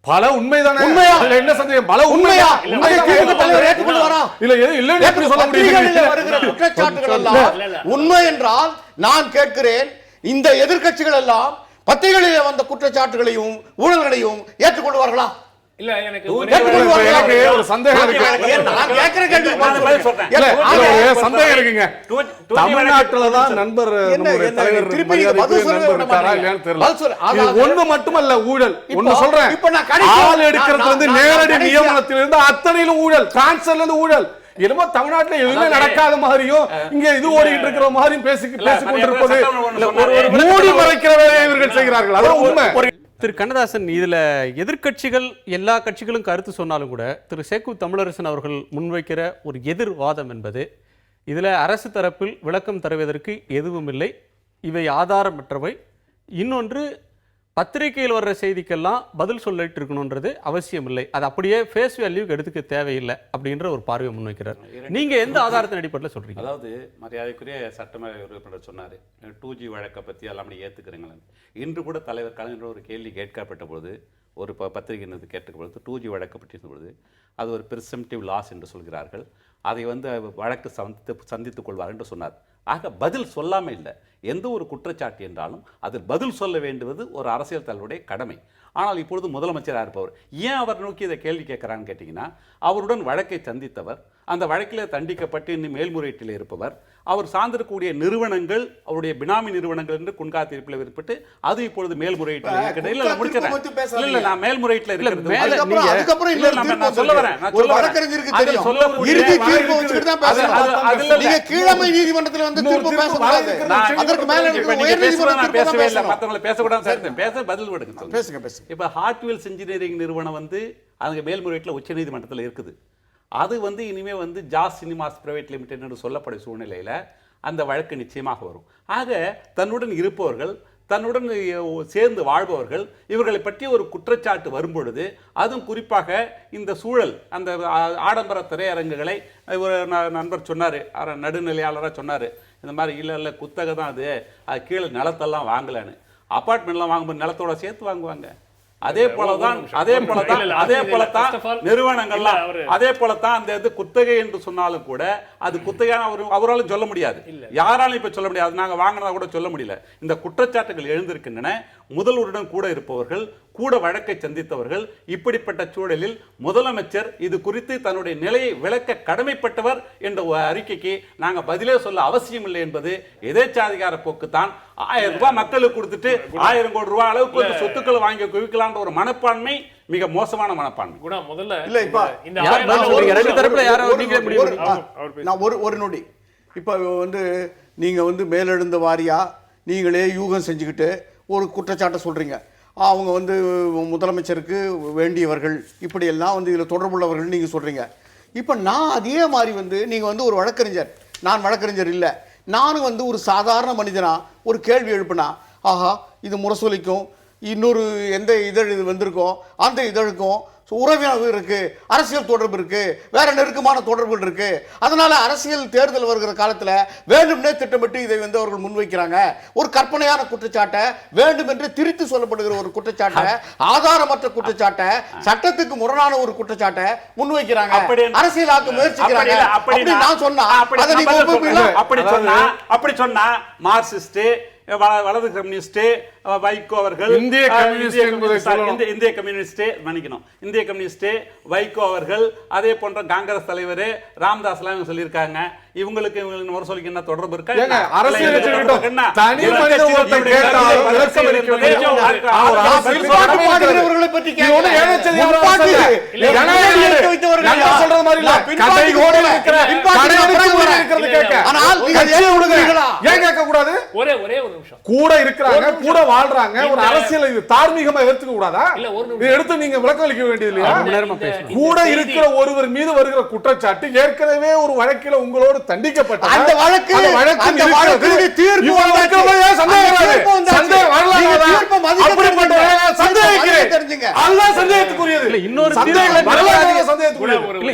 பல உண்மைதானே. உண்மையா? இல்ல என்ன சந்தேகம்? பல உண்மையா? உண்மையா ஏற்றுக்கொள்வாரா? இல்ல எது இல்லன்னு எப்படி சொல்ல பத்திரிகைகளில் வருகிற குற்றச்சாட்டுகள் எல்லாம் உண்மை என்றால் நான் கேட்கிறேன், இந்த எதிர்க்கட்சிகள் எல்லாம் பத்திரிகைகளில் வந்த குற்றச்சாட்டுகளையும் ஊழல்களையும் ஏற்றுக்கொள்வார்களா? இல்ல எனக்கு எனக்கு ஒரு சந்தேகம் இருக்கு. நான் கேட்கிற கேள்விக்கு பதில் சொல்றேன். இல்ல ஒரு சந்தேகம் இருக்குங்க. தமிழ்நாட்டுல தான் நண்பர் நம்முடைய தலைவர் திருப்பி நீங்க பதில் சொல்ல நண்பர் விட இருக்காரா மாட்டீங்க. இல்லையான்னு தெரியல. பதில் சொல்ல. இது ஒண்ணு மட்டுமல்ல ஊழல். ஒண்ணு சொல்றேன். இப்ப நான் கடைசி ஆள் எடுக்கிறது வந்து நேரடி நியமனத்திலிருந்து அத்தனையிலும் ஊழல், டிரான்ஸ்ஃபர்ல இருந்து ஊழல். என்னமோ தமிழ்நாட்டுல எதுவுமே நடக்காத மாதிரியும் இங்க இது ஓடிட்டு இருக்கிற மாதிரியும் பேசிக் கொண்டிருப்பது மூடி மறைக்கிற வேலையை இவர்கள் செய்கிறார்கள். அதான் உண்மை. திரு கண்ணதாசன், இதில் எதிர்க்கட்சிகள் எல்லா கட்சிகளும் கருத்து சொன்னாலும் கூட திரு சேக்கு தமிழரசன் அவர்கள் முன்வைக்கிற ஒரு எதிர்வாதம் என்பது இதில் அரசு தரப்பில் விளக்கம் தருவதற்கு எதுவும் இல்லை, இவை ஆதாரமற்றவை. இன்னொன்று, பத்திரிகையில் வர்ற செய்திக்கெல்லாம் பதில் சொல்லிட்டு இருக்கணுன்றது அவசியம் இல்லை, அது அப்படியே ஃபேஸ் வேல்யூக்கு எடுத்துக்க தேவையில்லை அப்படின்ற ஒரு பார்வையை முன்வைக்கிறார். நீங்கள் எந்த ஆதாரத்தின் அடிப்படையில் சொல்கிறீங்க? அதாவது மரியாதைக்குரிய சட்டமன்ற உறுப்பினர் சொன்னார் 2G வழக்கை பற்றி எல்லாம் ஏற்றுக்கிறீங்களா. இன்று கூட தலைவர் கலைஞர் ஒரு கேள்வி கேட்கப்பட்ட பொழுது, ஒரு பத்திரிகை கேட்கப்பொழுது 2G வழக்கை பற்றி பொழுது அது ஒரு பிரிசம்டிவ் லாஸ் என்று சொல்கிறார்கள், அதை வந்து வழக்கு சந்தித்துக் கொள்வார் என்று சொன்னார். ஆக பதில் சொல்லாமல் இல்லை. எந்த ஒரு குற்றச்சாட்டு என்றாலும் அதில் பதில் சொல்ல வேண்டுவது ஒரு அரசியல் தலைவருடைய கடமை. ஆனால் இப்பொழுது முதலமைச்சராக இருப்பவர் ஏன் அவர் நோக்கி இதை கேள்வி கேட்குறான்னு கேட்டிங்கன்னா, அவருடன் வழக்கை சந்தித்தவர், அந்த வழக்கில் தண்டிக்கப்பட்டு இன்னும் மேல்முறையீட்டில் இருப்பவர், அவர் சார்ந்திருக்கக்கூடிய நிறுவனங்கள் அவருடைய பினாமி நிறுவனங்கள் என்று குன்காத்தீர்ப்பில் ஏற்பட்டு அது இப்பொழுது மேல்முறையீட்டில் இருக்கிறது. இல்ல முடிக்கிறேன். இல்ல நான் மேல்முறையீட்டில் இருக்கிறது. அதுக்கப்புறம் இல்ல நான் சொல்ல வரேன். ஒரு வழக்கறிஞருக்கு தெரியும் இறுதி தீர்ப்பு வச்சிட்டு தான் பேசணும். நீங்க கீழமை நீதிமன்றத்தில் வந்து தீர்ப்பு பேசக்கூடாது. அதற்கு மேல உயர் நீதிமன்றத்தில் பேசவே இல்லை. மற்றவங்களை பேசக்கூடாது. பேச பதில் விடுங்க. பேசுங்க பேசுங்க. இப்போ ஹார்ட்வீல்ஸ் இன்ஜினியரிங் நிறுவனம் வந்து அங்கே மேல்முறையீட்டில் உச்ச நீதிமன்றத்தில் இருக்குது. அது வந்து இனிமேல் வந்து ஜாஸ் சினிமாஸ் பிரைவேட் லிமிடெட் என்று சொல்லப்படும் சூழ்நிலையில் அந்த வழக்கு நிச்சயமாக வரும். ஆக தன்னுடன் இருப்பவர்கள், தன்னுடன் சேர்ந்து வாழ்பவர்கள், இவர்களை பற்றி ஒரு குற்றச்சாட்டு வரும்பொழுது, அதுவும் குறிப்பாக இந்த சூழல், அந்த ஆடம்பர திரையரங்குகளை ஒரு நண்பர் சொன்னார், நடுநிலையாளராக சொன்னார், இந்த மாதிரி இல்லை குத்தகை தான் அது கீழே நிலத்தெல்லாம் வாங்கலான்னு. அப்பார்ட்மெண்ட்லாம் வாங்கும்போது நிலத்தோட சேர்த்து வாங்குவாங்க. அதே போலதான் நிறுவனங்கள்லாம் அதே போலதான் அந்த இது குத்தகை என்று சொன்னாலும் கூட அது குத்தகையான அவராலும் சொல்ல முடியாது, யாராலும் இப்ப சொல்ல முடியாது, நாங்க வாங்கினதா கூட சொல்ல முடியல. இந்த குற்றச்சாட்டுகள் எழுந்திருக்கின்றன. முதல்வருடன் கூட இருப்பவர்கள், கூட வழக்கை சந்தித்தவர்கள், இப்படிப்பட்ட சூழலில் முதலமைச்சர் இது குறித்து தன்னுடைய நிலையை விளக்க கடமைப்பட்டவர் என்ற அறிக்கைக்கு நாங்க பதிலே சொல்ல அவசியம் இல்லை என்பது எதேச்சாதிகார போக்கு தான். 1000 ரூபாய் மக்களுக்கு கொடுத்துட்டு 1000 கோடி ரூபாய் அளவுக்கு வந்து சொத்துக்களை வாங்கி குவிக்கலாம் ஒரு மனப்பான்மை மிக மோசமான மனப்பான்மை. கூட முதல்ல இல்ல இப்ப ரெண்டு தரப்புல யாரோ நீங்களே முடிவு நான் ஒரு நொடி இப்ப வந்து நீங்க வந்து மேலெழுந்த வாரியா நீங்களே யூகம் செஞ்சுக்கிட்டு ஒரு குற்றச்சாட்டை சொல்கிறீங்க. அவங்க வந்து முதலமைச்சருக்கு வேண்டியவர்கள் இப்படியெல்லாம் வந்து இதில் தொடர்புள்ளவர்கள் நீங்கள் சொல்கிறீங்க. இப்போ நான் அதே மாதிரி வந்து நீங்கள் வந்து ஒரு வழக்கறிஞர், நான் வழக்கறிஞர் இல்லை, நானும் வந்து ஒரு சாதாரண மனிதனாக ஒரு கேள்வி எழுப்பினா, ஆஹா இது முரசொலிக்கும் இன்னொரு எந்த இதழ் இது வந்திருக்கோ அந்த இதழுக்கும் உறவினர் இருக்கு, அரசியல் தொடர்பு இருக்கு, வேற நெருக்கமான தொடர்புகள் இருக்கு. அதனால அரசியல் தேர்தல் வருகிற காலத்தில் வேண்டும்னே திட்டமிட்டு இதை வந்து அவர்கள் முன்வைக்கிறாங்க. ஒரு கற்பனையான குற்றச்சாட்டை, வேண்டும் என்று திரித்து சொல்லப்படுகிற ஒரு குற்றச்சாட்டை, ஆதாரமற்ற குற்றச்சாட்டை, சட்டத்துக்கு முரணான ஒரு குற்றச்சாட்டை முன்வைக்கிறாங்க, அரசியலாக்க முயற்சிக்கிறாங்க. அப்படி நான் சொன்னா அதை நீங்க ஒப்புப்பீங்களா? அப்படி சொன்னா மார்க்சிஸ்ட், வலது கம்யூனிஸ்ட், வைகோ அவர்கள், இந்திய கம்யூனிஸ்ட் வைகோ அவர்கள், அதே போன்ற காங்கிரஸ் தலைவர் ராமதாஸ் எல்லாம் சொல்லியிருக்காங்க. இவங்களுக்கு முரசொலிக்கு என்ன தொடர்பு இருக்கா? கூட இருக்கிறாங்க, கூட வாழ்றாங்க, ஒரு அரசியல் இது தார்மீகமா எடுத்துக்க கூடாதா? இதை எடுத்து நீங்க விளக்கம் அளிக்க வேண்டியது இல்லையா? கூட இருக்கிற ஒருவர் மீது வருகிற குற்றச்சாட்டு ஏற்கனவே ஒரு வழக்கில உங்களோடு தண்டிக்கப்பட்ட அந்த வழக்கு தீர்ப்பு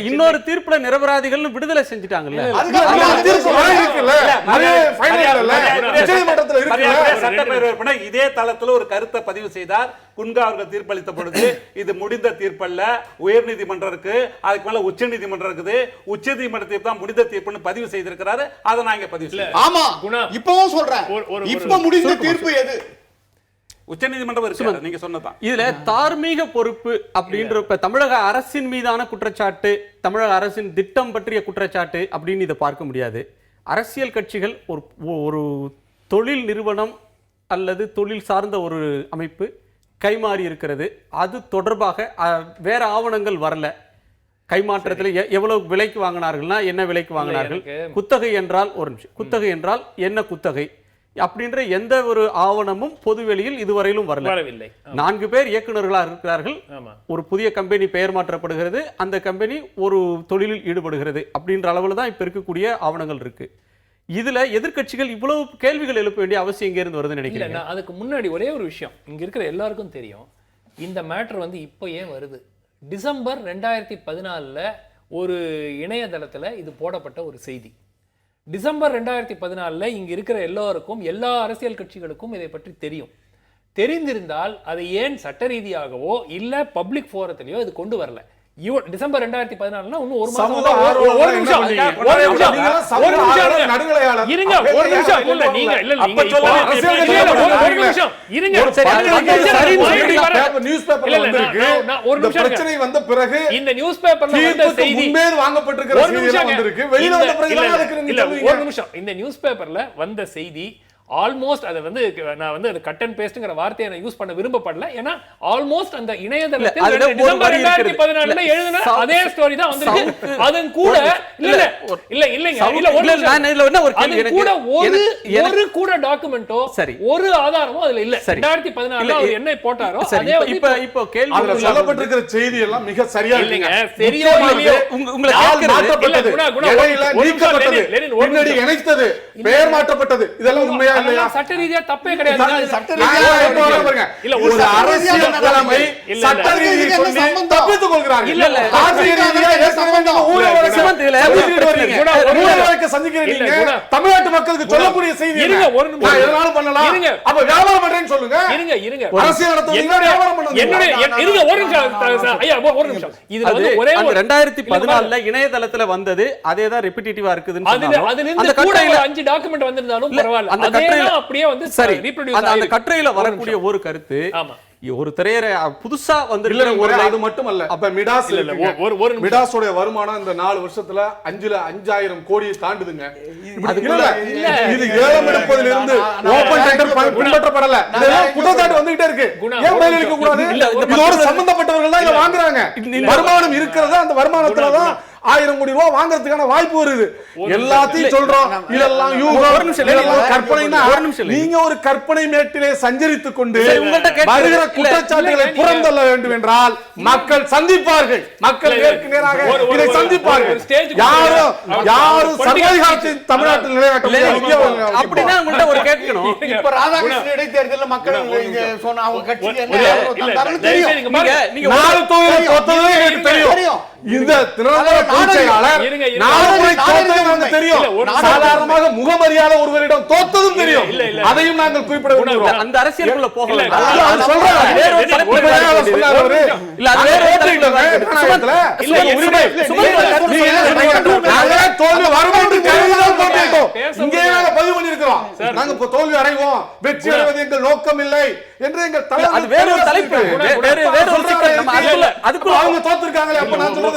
இன்னொரு தீர்ப்புல நிரபராதிகள் விடுதலை செஞ்சுட்டாங்கல்ல. இதே தளத்தில் ஒரு கருத்தை பதிவு செய்தார். குன்கா அவர்கள் தீர்ப்பளித்த பொழுது இது முடிந்த தீர்ப்பல்ல, உயர் நீதிமன்றம் இருக்கு, அதுக்கு மேல உச்ச நீதிமன்றம் இருக்குது, உச்ச நீதிமன்ற தீர்ப்பு தான் முடிந்த தீர்ப்புன்னு பதிவு செய்திருக்கிறாரு. அதை நாங்க பதிவு செய்யலாம். ஆமா, இப்பவும் சொல்றேன், இப்ப முடிந்த தீர்ப்பு எது? உச்ச நீதிமன்றம் இருக்கு, நீங்க சொன்னதான். இதுல தார்மீக பொறுப்பு அப்படின்ற இப்ப தமிழக அரசின் மீதான குற்றச்சாட்டு, தமிழக அரசின் திட்டம் பற்றிய குற்றச்சாட்டு அப்படின்னு இதை பார்க்க முடியாது. அரசியல் கட்சிகள் ஒரு தொழில் நிறுவனம் அல்லது தொழில் சார்ந்த ஒரு அமைப்பு கைமாறி இருக்கிறது, அது தொடர்பாக வேற ஆவணங்கள் வரல, கைமாற்றத்தில் எவ்வளவு விலைக்கு வாங்கினார்கள்னா என்ன விலைக்கு வாங்கினார்கள், குத்தகை என்றால் ஒரு நிமிஷம், குத்தகை என்றால் என்ன குத்தகை அப்படின்ற எந்த ஒரு ஆவணமும் பொதுவெளியில் இதுவரையிலும் வரவில்லை. 4 பேர் இயக்குநர்களாக இருக்கிறார்கள், ஒரு புதிய கம்பெனி பெயர் மாற்றப்படுகிறது, அந்த கம்பெனி ஒரு தொழிலில் ஈடுபடுகிறது அப்படின்ற அளவில் தான் இப்ப இருக்கக்கூடிய ஆவணங்கள் இருக்கு. இதுல எதிர்க்கட்சிகள் இவ்வளவு கேள்விகள் எழுப்ப வேண்டிய அவசியம் எங்க இருந்து வருதுன்னு நினைக்கிறேன். அதுக்கு முன்னாடி ஒரே ஒரு விஷயம் இங்க இருக்கிற எல்லாருக்கும் தெரியும், இந்த மேட்டர் வந்து இப்போ ஏன் வருது. டிசம்பர் 2014 ஒரு இணையதளத்துல இது போடப்பட்ட ஒரு செய்தி. டிசம்பர் 2014 இங்க இருக்கிற எல்லாருக்கும், எல்லா அரசியல் கட்சிகளுக்கும் இதை பற்றி தெரியும். தெரிந்திருந்தால் அதை ஏன் சட்ட ரீதியாகவோ இல்ல பப்ளிக் ஃபோரத்திலேயோ இது கொண்டு வரல. டிசம்பர் 2014 இன்னும் ஒரு மாசம் இந்த நியூஸ் பேப்பர்ல வந்த செய்தி ஆல்மோஸ்ட் அதை வந்து நான் வந்து கட் அண்ட் பேஸ்ட்ங்கற வார்த்தையை நான் யூஸ் பண்ண விரும்பப்படல. ஏன்னா ஆல்மோஸ்ட் அந்த இணையதளத்தில் டிசம்பர் 2014 எழுதின அதே ஸ்டோரி தான் வந்திருக்கு. அதன் கூட ஒரு கூட டாக்குமெண்டோ ஒரு ஆதாரமோ அதுல இல்ல. 2014 அவர் என்ன போட்டாரோ அதே இப்போ கேள்வி அதுல சொல்லப்பட்டிருக்கிற செய்தி எல்லாம் மிக சரியா இல்லைங்க. சரியோ இல்லையோ உங்களை கேட்கிறது பின்னாடி இணைத்தது, பெயர் மாற்றப்பட்டது, இதெல்லாம் உண்மையா இல்லையா? சட்ட ரீதியா தப்பே கிடையாது. சட்ட ரீதியா இல்ல, ஒரு அரசியல் தலைமை சட்ட ரீதியா தப்பித்துக் கொள்கிறார்கள். இல்ல இல்ல, அரசியல் ரீதியா ஏற்கனவே ஊழலுக்கு சந்திக்கிறீங்க. தமிழ்நாட்டு மக்களுக்கு சொல்லக்கூடிய செய்தி இருங்க, ஒரு நிமிஷம் எதனால பண்ணலாம். அப்ப வியாபாரம் பண்றேன்னு சொல்லுங்க. இருங்க அரசியல் நடத்துவீங்க, வியாபாரம் பண்ணுங்க. இருங்க ஒரு நிமிஷம் ஐயா, ஒரு நிமிஷம். இது வந்து ஒரே 2014 இணையதளத்துல வந்தது, அதே தான் ரிப்பீட்டிட்டிவா இருக்குதுன்னு சொன்னாங்க. அதுல இருந்து கூட 5 டாக்குமெண்ட் வந்திருந்தாலும் பரவாயில்லை. அந்த கட்டுரையில அப்படியே வந்து சரி, அந்த கட்டுரையில வரக்கூடிய ஒரு கருத்து, ஒரு திரையரை புதுசா வந்திருக்கிற ஒரு அது மட்டுமல்ல. அப்ப மிடாஸ் மிடாஸோட வருமானம் இந்த 4 வருஷத்துல 5,000 கோடியை தாண்டுதுங்க. இது ஏலம் எடுப்பதில் இருந்து ஓபன் டெண்டர் பின்பற்றப்படல. குற்றச்சாட்டு வந்துகிட்டே இருக்கு. ஏன் மேல இருக்க கூடாது? இதோட சம்பந்தப்பட்டவர்கள் தான் இத வாங்குறாங்க. வருமானம் இருக்கிறது, அந்த வருமானத்துல தான் 1000 கோடி ரூபாய் வாங்குறதுக்கான வாய்ப்பு வருது. எல்லாத்தையும் சொல்றோம், இதெல்லாம் யூகம், இதெல்லாம் கற்பனைனா நீங்க ஒரு கற்பனை மேட்டிலே சஞ்சரித்துக் கொண்டு வருகிற குற்றச்சாட்டுகளை புறந்தள்ள வேண்டும் என்றால் மக்கள் சந்திப்பார்கள். மக்கள் நேருக்கு நேராக இதை சந்திப்பார்கள். யாரும் சர்வாதிகாரத்தை தமிழ்நாட்டில் நிலைநாட்ட முடியாது. அப்படின்னா உங்கள்ட்ட ஒரு கேட்கணும். இப்ப ராதாகிருஷ்ணன் இடைத்தேர்தலில் மக்கள் சொன்ன அவங்க கட்சிக்கு என்ன தெரியும். நீங்க 4 தொகுதியில் தோத்ததே எனக்கு தெரியும். இந்த தினமலர் பொதுச் செயலாளர் 4 முறை தோத்தது நமக்கு தெரியும். சாதாரணமாக முகமரியாத ஒருவரிடம் தோத்ததும் தெரியும். அதையும் நாங்கள் குறிப்பிட வேண்டும். அந்த அரசியலுக்குள்ள போகல. அவர் சொல்றாரு, வேற ஒரு தலைப்பு சொன்னார் அவரு. இல்ல அது வேற ஓட்டிட்டோங்க. இல்ல உரிமை. நீங்க என்ன சொன்னீங்க? நாங்க தோல்வி வரும்போது கைதான் போட்டுட்டோம். இங்கே நாங்க பதிவு பண்ணியிருக்கிறோம். நாங்க இப்ப தோல்வி அடைவோம், வெற்றி அடைவது எங்கள் நோக்கம் இல்லை என்று எங்கள் தலைவர். அது வேற ஒரு தலைப்பு. வேற ஒரு சிக்கல். நம்ம அதுக்குள்ள அவங்க தோத்துருக்காங்களே. அப்ப நான் சொல்றது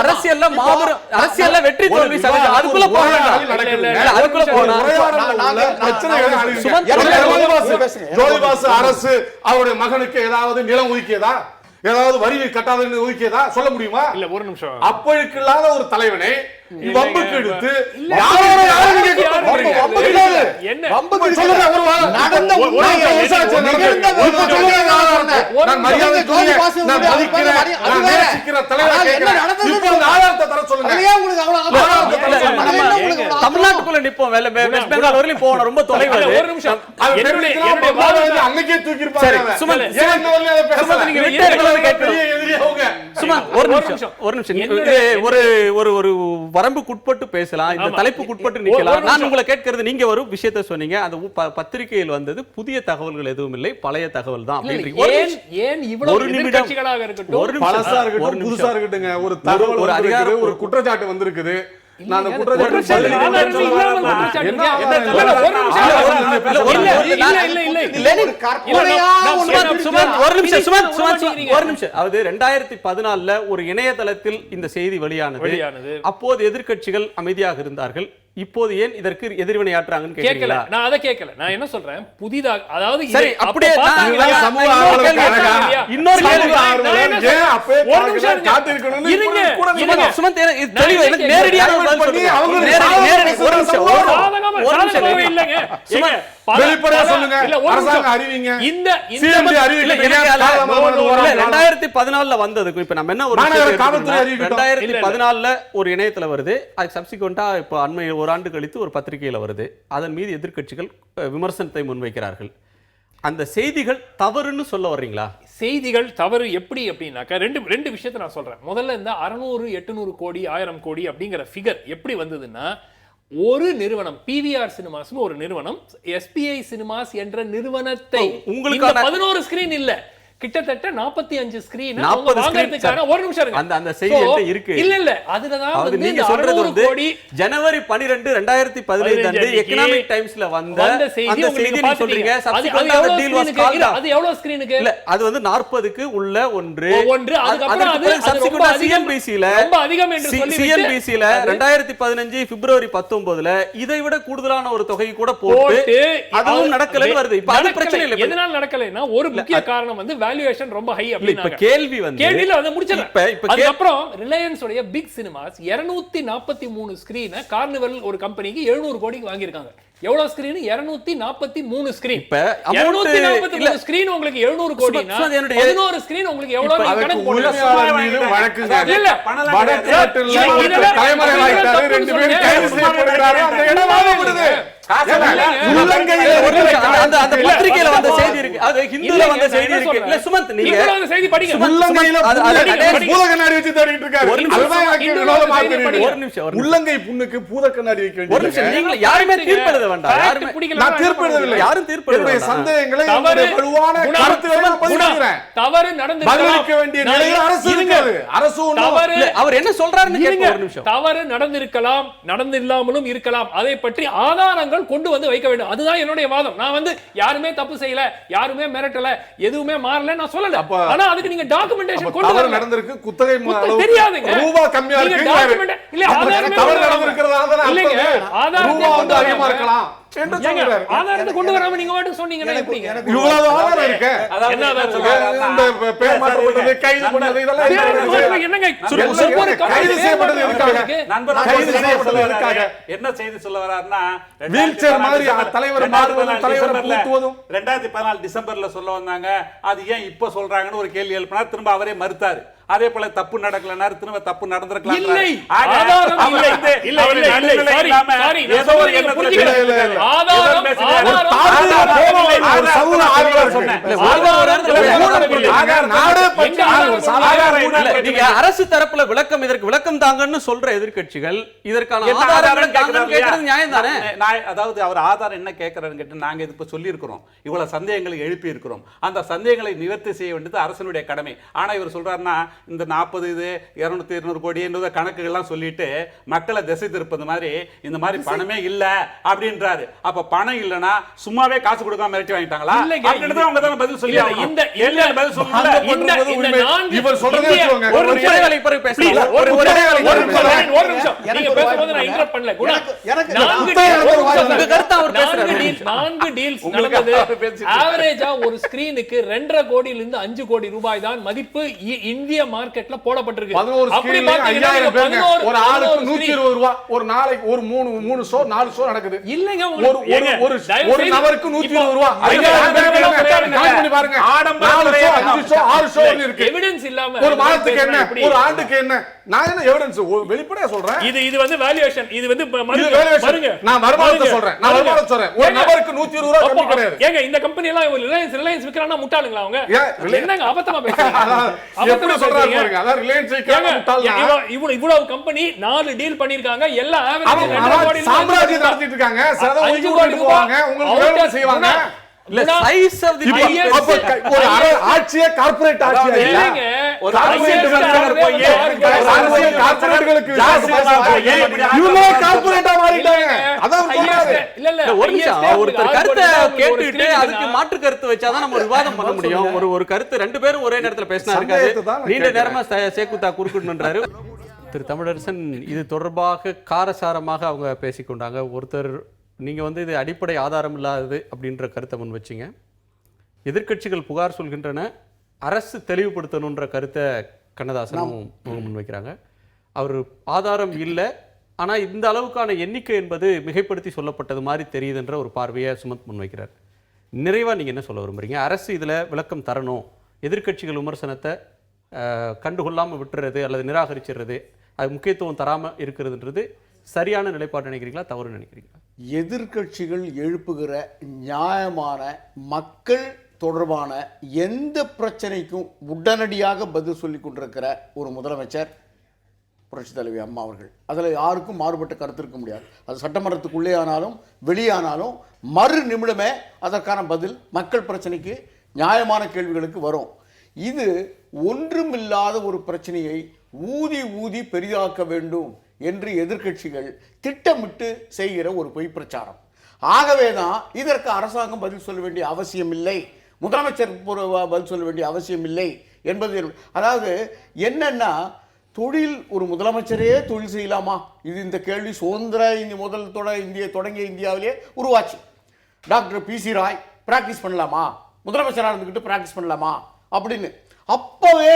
அரசியல்ல மாபெரும் அரசியல்ல வெற்றி தோல்வி சகஜம். அதுக்குள்ள ஜோதிபாசு அரசு அவருடைய மகனுக்கு ஏதாவது நிலம் ஒதுக்கியதா, ஏதாவது வரி கட்டாத ஒதுக்கியதா சொல்ல முடியுமா? இல்ல ஒரு நிமிஷம். அப்பழுக்கு இல்லாத ஒரு தலைவனை வம்புக்கு எடுத்து தமிழ்நாட்டுக்குள்ள நிப்போம். வெஸ்ட் பெங்கால் வரையிலும் போகணும், ரொம்ப தொலைவு. அன்னைக்கே தூக்கி இருப்பாங்க. ஒரு நிமிஷம், ஒரு வரம்புக்குட்பட்டு பேசலாம், இந்த தலைப்புக்குட்பட்டு நிக்கலாம். நான் உங்களை கேட்கிறது, நீங்க ஒரு விஷயத்தை சொன்னீங்க, அந்த பத்திரிகையில் வந்தது புதிய தகவல்கள் எதுவும் இல்லை, பழைய தகவல் தான். ஏன் இவ்வளவு எதிர்க்கட்சிகளாக இருக்கட்டும், பழசா இருக்கட்டும், புதுசா இருக்கட்டுங்க, ஒரு தகவல், ஒரு அதிகாரம், ஒரு குற்றச்சாட்டு வந்திருக்குது. நான் ஒரு இணையதளத்தில் இந்த செய்தி வெளியானது. அப்போது எதிர்க்கட்சிகள் அமைதியாக இருந்தார்கள். இப்போது ஏன் இதற்கு எதிர்வினையாற்றுறாங்கன்னு கேட்கல. நான் அதை கேட்கல. நான் என்ன சொல்றேன், புதிதாக, அதாவது சரி, அப்படியே சமூக ஆர்வலர்களுக்காக இன்னொரு கேள்வி ஏன் அப்பே காத்து இருக்கணும்னு சுமந்த் தெளிவா எனக்கு நேரடியாக பதில் சொல்லுங்க. ஒரு நிமிஷம் இல்லங்க, வெளிப்படையா சொல்லுங்க. அரசாங்கம் அறிவிங்க, இந்த சிஎம்டி அறிவிங்க. 2014ல வந்தது. இப்ப நம்ம என்ன ஒரு 2014ல ஒரு இணையத்துல வருது, அது சப்சிக்வெண்டா இப்ப அண்மை ஒரு ஆண்டு கழித்து ஒரு பத்திரிகையில வருது. அதன் மீது எதிர்க்கட்சிகள் விமர்சனத்தை முன்வைக்கிறார்கள். அந்த செய்திகள் தவறுன்னு சொல்ல வர்றீங்களா? செய்திகள் தவறு எப்படி அப்படின்னாக்கா, ரெண்டு விஷயத்தை நான் சொல்றேன். முதல்ல இந்த 600 800 கோடி 1000 கோடி அப்படிங்கிற ஃபிகர் எப்படி வந்ததுன்னா, ஒரு நிறுவனம் பிவிஆர் சினிமாஸ் ஒரு நிறுவனம், எஸ்பிஐ சினிமாஸ் என்ற நிறுவனத்தை, உங்களுக்கு 11 ஸ்கிரீன் இல்ல, கிட்டத்தட்ட 45 ஸ்கிரீன் வாங்குறதுக்கான. ஒரு நிமிஷம், அந்த செய்தி இருக்கு. இல்ல அதுதான் வந்து நீங்க சொல்றது வந்து ஜனவரி 12 2015 அன்று எகனாமிக் டைம்ஸ்ல வந்த அந்த செய்தி நீங்க சொல்றீங்க. சப்சிக்வெண்டா டீல் வாஸ் கால்ட். அது எவ்வளவு ஸ்கிரீனுக்கு? இல்ல அது வந்து 40க்கு உள்ள ஒன்று. அதுக்கு அப்புறம் அது சப்சிக்வெண்டா சிஎன்பிசில ரொம்ப அதிகம் என்று சொல்லி சிஎன்பிசில 2015 பிப்ரவரி 19ல இதை விட கூடுதலான ஒரு தொகை கூட போட்டு அதுவும் நடக்கலன்னு வருது. இப்ப அது பிரச்சனை இல்ல. எதனால நடக்கலைன்னா ஒரு முக்கிய காரணம் வந்து வேல்யூவேஷன் ரொம்ப ஹை அப்படினாங்க. இப்ப கேள்வியில வந்து முடிச்சறேன். அதுக்கு அப்புறம் ரிலையன்ஸ் உடைய பிக் சினிமாஸ் 243 ஸ்கிரீனை கார்னிவல் ஒரு கம்பெனிக்கு 700 கோடிக்கு வாங்கி இருக்காங்க. எவ்வளவு ஸ்கிரீன்? 243 ஸ்கிரீன். இப்ப 243 ஸ்கிரீன் உங்களுக்கு 700 கோடினா 11 ஸ்கிரீன் உங்களுக்கு எவ்வளவு கணக்கு போடுங்க. வழக்குங்க இல்ல வடநாட்டுல தலைமறை ஆயிட்டாரு, ரெண்டு பேரும் கைது செய்யப்படுறாரு. அந்த இடம் வாங்கப்படுது. அந்த பத்திரிகையில வந்த செய்தி இருக்கு, அது ஹிந்துல வந்த செய்தி இருக்கு. இல்ல சுமந்த், நீங்க அந்த செய்தி படிங்க. உள்ளங்கையில பூத கண்ணாடி வச்சு தேடிட்டு இருக்காரு. அதுதான் எனக்கு வினோதமா தெரியுது. ஒரு நிமிஷம், உள்ளங்கை புண்ணுக்கு பூத கண்ணாடி வைக்க வேண்டியது. ஒரு நிமிஷம், நீங்க யாருமே தீர்ப்பு எழுத வேண்டாம். யாருமே நான் தீர்ப்பு எழுதவில்லை. யாரும் தீர்ப்பு எழுத வேண்டாம். சந்தேகங்களை வலுவான கருத்துக்களை பதிவிடுறேன். தவறு நடந்து பதிலளிக்க வேண்டிய நிலையில் அரசு இருக்கிறது. அரசு அவர் என்ன சொல்றாருன்னு கேட்க. ஒரு நிமிஷம், தவறு நடந்திருக்கலாம், நடந்தில்லாமலும் இருக்கலாம். அதை பற்றி ஆதாரங்கள் கொண்டு வந்து வைக்க வேண்டும். அதுதான் என்னுடைய வாதம். நான் வந்து யாருமே தப்பு செய்யல, யாருமே மிரட்டல, எதுவுமே மாறல நான் சொல்லல. ஆனா அதுக்கு நீங்க டாக்குமெண்டேஷன் கொண்டு வரணும். நடந்திருக்கு, குத்தகை தெரியாதுங்க, ரூபாய் கம்மியா இருக்கு. இல்ல ஆதாரமே தவறு நடந்திருக்கிறதால தான் இல்லங்க, ஆதாரமே வந்து அதிகமா இருக்கலாம். செய்யலாம் என்று ஏங்க, சொல்றாரு. ஆதாரத்தை கொண்டு வராம நீங்க வாட்டுக்கு சொன்னீங்கன்னா எப்படிங்க? இவ்வளவு ஆதாரம் இருக்கு. அதாவது என்ன என்ன ஆதாரம் சொல்றாருன்னா, இந்த பேர் மாற்றப்பட்டது, கைது பண்ணது, இதெல்லாம் பேர் என்ன மாற்றம் என்னங்க? ஒரு கைது செய்யப்பட்டது எதுக்காக? நண்பர் கைது செய்யப்பட்டது எதுக்காக? என்ன செய்தி சொல்ல வர்றாருன்னா, வீல்சேர் மாதிரி தலைவர் மாறுவதும், தலைவரை பூத்துவதும். 2014 டிசம்பர்ல சொல்ல வந்தாங்க. அது ஏன் இப்ப சொல்றாங்கன்னு ஒரு கேள்வி எழுப்பினார். திரும்ப அவரே மறுத்தாரு. அதே போல தப்பு நடக்கலனாரு, திரும்ப தப்பு நடந்திருக்கலாம். இல்லை, ஆதாரம் இல்லை. இல்லை, இல்லை, இல்லை, sorry, sorry, நான் சொல்றதை நீங்க புரிஞ்சுக்கல. ஆதாரம், நீங்க அரசு தரப்புல விளக்கம், இதற்கு விளக்கம் தாங்கன்னு சொல்ற எதிர்க்கட்சிகள் இதற்கான ஆதாரங்களை தாங்கன்னு கேட்கறது நியாயம் தானே? அதாவது அவர் ஆதாரம் என்ன கேட்கிறாருன்னு கேட்டு நாங்க இது இப்ப சொல்லி இருக்கிறோம். இவ்வளவு சந்தேகங்களை எழுப்பி இருக்கிறோம். அந்த சந்தேகங்களை நிவர்த்தி செய்ய வேண்டியது அரசனுடைய கடமை. ஆனா இவர் சொல்றாருன்னா, இந்த 40 இது 200 200 கோடி என்பத கணக்குகள்லாம் சொல்லிட்டு மக்களை திசை திருப்பது மாதிரி இந்த மாதிரி பணமே இல்ல அப்படின்றாரு. அப்ப பணம் இல்லனா சும்மாவே காசு கொடுக்காம மிரட்டி வாங்கிட்டாங்களா? அப்படிதான் அவங்க தான் பதில் சொல்லி இந்த பதில் சொல்லல. இந்த நான்கு இவர் சொல்றதே சொல்லுங்க. ஒரு இடைவேளை பிறகு பேசலாம். ஒரு நிமிஷம். நீங்க பேசும்போது நான் இன்டரப்ட் பண்ணல. குணா, எனக்கு உங்க கருத்து அவர் பேசுறாரு. 4 டீல்ஸ் நடந்தது. ஆவரேஜா ஒரு ஸ்கிரீனுக்கு 2.5 கோடியிலிருந்து 5 கோடி ரூபாய் தான் மதிப்பு இந்திய மார்க்கெட்ல போடப்பட்டிருக்கு. 11 ஸ்கிரீன்ல 5000 பேருங்க. ஒரு ஆளுக்கு 120 ரூபாய். ஒரு நாளைக்கு ஒரு 3 ஷோ 4 ஷோ நடக்குது. இல்லங்க, ஒரு நபருக்கு 120 ரூபாய். 5000 பேருக்கு கணக்கு பண்ணி பாருங்க. 4 ஷோ 5 ஷோ 6 ஷோ இருக்கு. எவிடன்ஸ் இல்லாம ஒரு மாதத்துக்கு என்ன, ஒரு ஆண்டுக்கு என்ன? நான் என்ன எவிடன்ஸ் வெளிப்படையா சொல்றேன். இது வந்து வேல்யூவேஷன். இது வந்து பாருங்க, நான் வருமானத்தை சொல்றேன். நான் வருமானத்தை சொல்றேன். ஒரு நபருக்கு 120 ரூபாய் கம்மி கிடையாது. ஏங்க, இந்த கம்பெனி எல்லாம் ரிலையன்ஸ் விக்கிறானா முட்டாளுங்களா அவங்க? என்னங்க அபத்தமா பேசுறீங்க? எப்படி சொல்றாரு பாருங்க. அதான் ரிலையன்ஸ் இவ்வளவு கம்பெனி 4 டீல் பண்ணிருக்காங்க. எல்லாம் ஆவரேஜ் சாம்ராஜ்யம் நடத்திட்டு இருக்காங்க. சதவீதம் ஒதுக்கி போவாங்க. உங்களுக்கு வேலை செய்வாங்க. இல்ல சைஸ் ஆஃப் தி ஒரு ஆட்சியே கார்ப்பரேட் ஆட்சியா இல்லங்க. ஒரு கார்ப்பரேட்டுகளுக்கு இவங்க கார்ப்பரேட்டா மாறிட்டாங்க. அதான் சொல்றாரு. இல்ல ஒரு நிமிஷம், ஒருத்தர் கருத்தை கேட்டுட்டு அதுக்கு மாற்று கருத்து வச்சாதான் நம்ம விவாதம் பண்ண முடியும். ஒரு கருத்து 2 பேரும் ஒரே நேரத்துல பேசினா இருக்காது. நீண்ட நேரமா சேக்குத்தா குறுக்கிடுன்றாரு திரு தமிழரசன். இது தொடர்பாக காரசாரமாக அவங்க பேசிக்கொண்டாங்க. ஒருத்தர், நீங்கள் வந்து இது அடிப்படை ஆதாரம் இல்லாதது அப்படின்ற கருத்தை முன் வச்சிங்க. எதிர்க்கட்சிகள் புகார் சொல்கின்றன, அரசு தெளிவுபடுத்தணுன்ற கருத்தை கண்ணதாசனும் முன்வைக்கிறாங்க. அவர் ஆதாரம் இல்லை, ஆனால் இந்த அளவுக்கான எண்ணிக்கை என்பது மிகைப்படுத்தி சொல்லப்பட்டது மாதிரி தெரியுதுன்ற ஒரு பார்வையை சுமந்த் முன்வைக்கிறார். நிறைவாக நீங்கள் என்ன சொல்ல விரும்புகிறீங்க? அரசு இதில் விளக்கம் தரணும், எதிர்க்கட்சிகள் விமர்சனத்தை கண்டுகொள்ளாமல் விட்டுறது அல்லது நிராகரிச்சிடுறது, அது முக்கியத்துவம் தராமல் இருக்கிறதுன்றது சரியான நிலைப்பாடு நினைக்கிறீங்களா, தவறு நினைக்கிறீங்களா? எதிர்க்கட்சிகள் எழுப்புகிற நியாயமான மக்கள் தொடர்பான எந்த பிரச்சனைக்கும் உடனடியாக பதில் சொல்லி கொண்டிருக்கிற ஒரு முதலமைச்சர் புரட்சித் தலைவி அம்மா அவர்கள். அதில் யாருக்கும் மாறுபட்ட கருத்து இருக்க முடியாது. அது சட்டமன்றத்துக்குள்ளே ஆனாலும் வெளியானாலும் மறு நிமிடமே அதற்கான பதில் மக்கள் பிரச்சனைக்கு நியாயமான கேள்விகளுக்கு வரும். இது ஒன்றுமில்லாத ஒரு பிரச்சனையை ஊதி பெரிதாக்க வேண்டும் என்று எதிர்க்கட்சிகள் திட்டமிட்டு செய்கிற ஒரு பொய் பிரச்சாரம். ஆகவே தான் இதற்கு அரசாங்கம் பதில் சொல்ல வேண்டிய அவசியம் இல்லை, முதலமைச்சர் பதில் சொல்ல வேண்டிய அவசியம் இல்லை என்பது. அதாவது என்னன்னா, தொழில் ஒரு முதலமைச்சரே தொழில் செய்யலாமா? இது இந்த கேள்வி சுதந்திர தொடங்கிய இந்தியாவிலே உருவாச்சு. டாக்டர் PC ராய் பிராக்டிஸ் பண்ணலாமா, முதலமைச்சராக இருந்துக்கிட்டு பிராக்டிஸ் பண்ணலாமா அப்படின்னு அப்போவே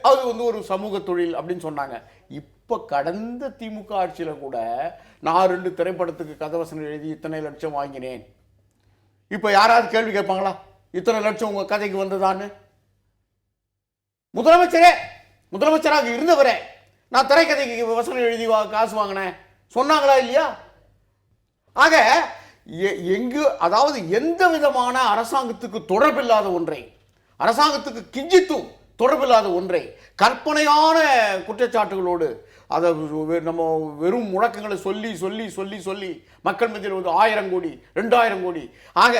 அது வந்து ஒரு சமூக தொழில் அப்படின்னு சொன்னாங்க. இப்போ கடந்த திமுக ஆட்சியில் கூட நான் 2 திரைப்படத்துக்கு கதைவசனம் எழுதி இத்தனை லட்சம் வாங்கினேன். இப்போ யாராவது கேள்வி கேட்பாங்களா, இத்தனை லட்சம் உங்கள் கதைக்கு வந்ததான்னு? முதலமைச்சராக இருந்தவரே நான் திரைக்கதைக்கு வசனம் எழுதி காசு வாங்கினேன் சொன்னாங்களா இல்லையா? ஆக அதாவது எந்த விதமான அரசாங்கத்துக்கு தொடர்பில்லாத ஒன்றை, அரசாங்கத்துக்கு கிஞ்சித்தும் தொடர்பில்லாத ஒன்றை கற்பனையான குற்றச்சாட்டுகளோடு அதை நம்ம வெறும் முழக்கங்களை சொல்லி மக்கள் மத்தியில் 1000 கோடி 2000 கோடி ஆக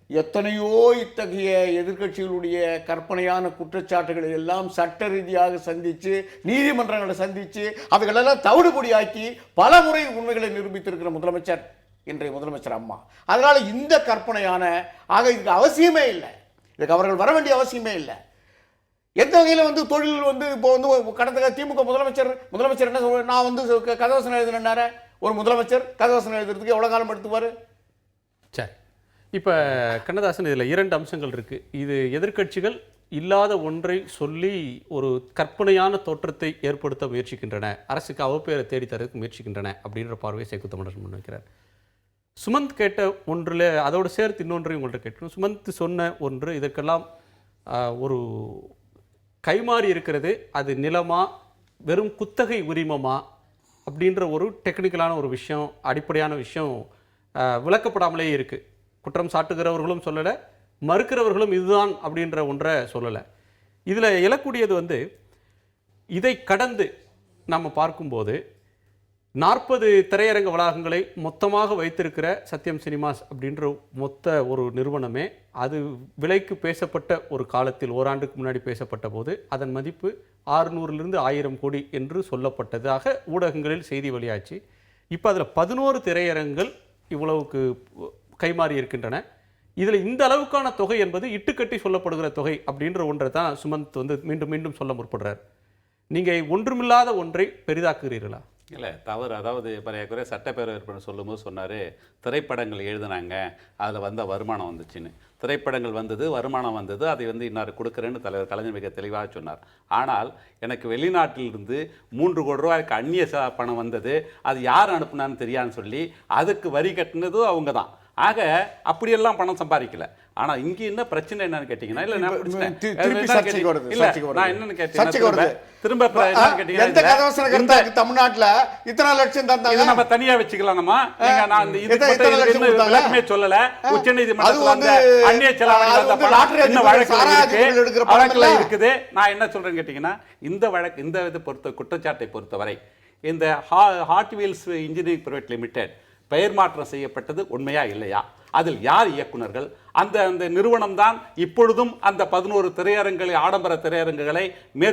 எத்தனையோ இத்தகைய எதிர்க்கட்சிகளுடைய கற்பனையான குற்றச்சாட்டுகளை எல்லாம் சட்ட ரீதியாக சந்தித்து, நீதிமன்றங்களை சந்தித்து, அவைகளெல்லாம் தவிடுபொடியாக்கி பல முறை உண்மைகளை நிரூபித்திருக்கிற முதலமைச்சர் இன்றைய முதலமைச்சர் அம்மா. அதனால் இந்த கற்பனையான இதுக்கு அவசியமே இல்லை, இதுக்கு அவர்கள் வர வேண்டிய அவசியமே இல்லை. எந்த வகையில் தொழில் இப்போ கடந்த திமுக முதலமைச்சர் என்ன சொல்ற, நான் கதவசனம் எழுதினார. ஒரு முதலமைச்சர் கதவசனம் எழுதுறதுக்கு எவ்வளோ காலம் எடுத்துவார்? சரி, இப்போ கண்ணதாசன் இதில் 2 அம்சங்கள் இருக்குது. இது எதிர்க்கட்சிகள் இல்லாத ஒன்றை சொல்லி ஒரு கற்பனையான தோற்றத்தை ஏற்படுத்த முயற்சிக்கின்றன, அரசுக்கு அவப்பேரை தேடித்தரதுக்கு முயற்சிக்கின்றன அப்படின்ற பார்வையை சேக்கு தமிழன் முன்வைக்கிறார். சுமந்த் கேட்ட ஒன்றில் அதோடு சேர்த்து இன்னொன்றையும் உங்கள்கிட்ட கேட்கணும். சுமந்த் சொன்ன ஒன்று, இதற்கெல்லாம் ஒரு கைமாறி இருக்கிறது, அது நிலமா வெறும் குத்தகை உரிமமா அப்படின்ற ஒரு டெக்னிக்கலான ஒரு விஷயம், அடிப்படையான விஷயம் விளக்கப்படாமலே இருக்குது. குற்றம் சாட்டுகிறவர்களும் சொல்லலை, மறுக்கிறவர்களும் இதுதான் அப்படின்ற ஒன்றை சொல்லலை. இதில் எழக்கூடியது இதை கடந்து நம்ம பார்க்கும்போது 40 திரையரங்க வளாகங்களை மொத்தமாக வைத்திருக்கிற சத்யம் சினிமாஸ் அப்படின்ற மொத்த ஒரு நிறுவனமே அது விலைக்கு பேசப்பட்ட ஒரு காலத்தில், ஓராண்டுக்கு முன்னாடி பேசப்பட்ட போது அதன் மதிப்பு 600லிருந்து 1000 கோடி என்று சொல்லப்பட்டதாக ஊடகங்களில் செய்தி வெளியாச்சு. இப்போ அதில் 11 திரையரங்குகள் இவ்வளவுக்கு கைமாறி இருக்கின்றன. இதில் இந்த அளவுக்கான தொகை என்பது இட்டுக்கட்டி சொல்லப்படுகிற தொகை அப்படின்ற ஒன்றை தான் சுமந்த் மீண்டும் மீண்டும் சொல்ல முற்படுறார். நீங்கள் ஒன்றுமில்லாத ஒன்றை பெரிதாக்குகிறீர்களா? இல்லை, தவறு. அதாவது குறை சட்டப்பேரவை உறுப்பினர் சொல்லும்போது சொன்னார், திரைப்படங்கள் எழுதினாங்க, அதில் வந்த வருமானம் வந்துச்சுன்னு. திரைப்படங்கள் வந்தது, வருமானம் வந்தது, அதை இன்னார் கொடுக்குறேன்னு தலைவர் கலைஞர் மிக தெளிவாக சொன்னார். ஆனால் எனக்கு வெளிநாட்டிலிருந்து 3 கோடி ரூபாய்க்கு அந்நிய பணம் வந்தது, அது யார் அனுப்புனான்னு தெரியான்னு சொல்லி அதுக்கு வரி கட்டினதும் அவங்க தான். ஆக அப்படியெல்லாம் பணம் சம்பாதிக்கல. ஆனா இங்க என்ன பிரச்சனை என்னன்னு கேட்டீங்கன்னா, இல்ல நான் என்னன்னு கேட்டீங்கன்னா, திரும்ப தமிழ்நாட்டுல இத்தனை லட்சம் தந்தாங்க, நம்ம தனியா வச்சுக்கலாம். நான் விளக்கமே சொல்லல. உச்சநீதிமன்றத்துல அந்நிய செலவழிகள் இருக்குது. நான் என்ன சொல்றேன்னு கேட்டீங்கன்னா, இந்த வழக்கு இந்த இது குற்றச்சாட்டை பொறுத்தவரை இந்த hot wheels Engineering Private limited பெயர் மாற்றம் செய்யப்பட்டது உண்மையா இல்லையா? அதில் யார் இயக்குனர்கள்? அந்த நிறுவனம் தான் இப்பொழுதும் அந்த 11 திரையரங்குகளை, ஆடம்பர திரையரங்குகளை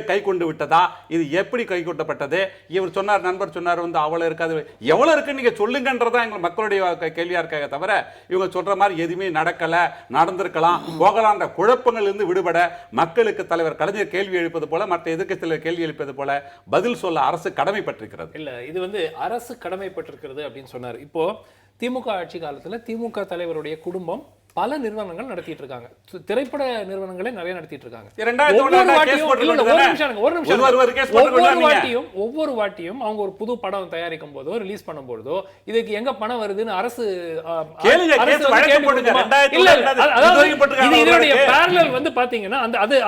கை கொண்டு விட்டதா? இது எப்படி கை கொண்டப்பட்டது? இவர் சொன்னார், நண்பர் சொன்னார், அவ்வளவு இருக்காது, எவ்வளவு இருக்குன்னு நீங்க சொல்லுங்கன்றதா எங்கள் மக்களுடைய கேள்வியா இருக்காங்க தவிர, இவங்க சொல்ற மாதிரி எதுவுமே நடக்கல, நடந்திருக்கலாம், போகலாம் என்ற குழப்பங்கள் இருந்து விடுபட மக்களுக்கு தலைவர் கலைஞர் கேள்வி எழுப்பது போல, மற்ற எதிர்க்கட்சியில் கேள்வி எழுப்பது போல பதில் சொல்ல அரசு கடமைப்பட்டிருக்கிறது. இல்ல, இது அரசு கடமைப்பட்டிருக்கிறது அப்படின்னு சொன்னார். இப்போ திமுக ஆட்சி காலத்துல திமுக தலைவருடைய குடும்பம் பல நிறுவனங்கள் நடத்திட்டு இருக்காங்க, திரைப்பட நிறுவனங்களே நிறைய நடத்திட்டு இருக்காங்க. ஒவ்வொரு வாட்டியும் அவங்க ஒரு புது படம் தயாரிக்கும் போதோ ரிலீஸ் பண்ணும் போதோ இதுக்கு எங்க பணம் வருதுன்னு அரசு பாத்தீங்கன்னா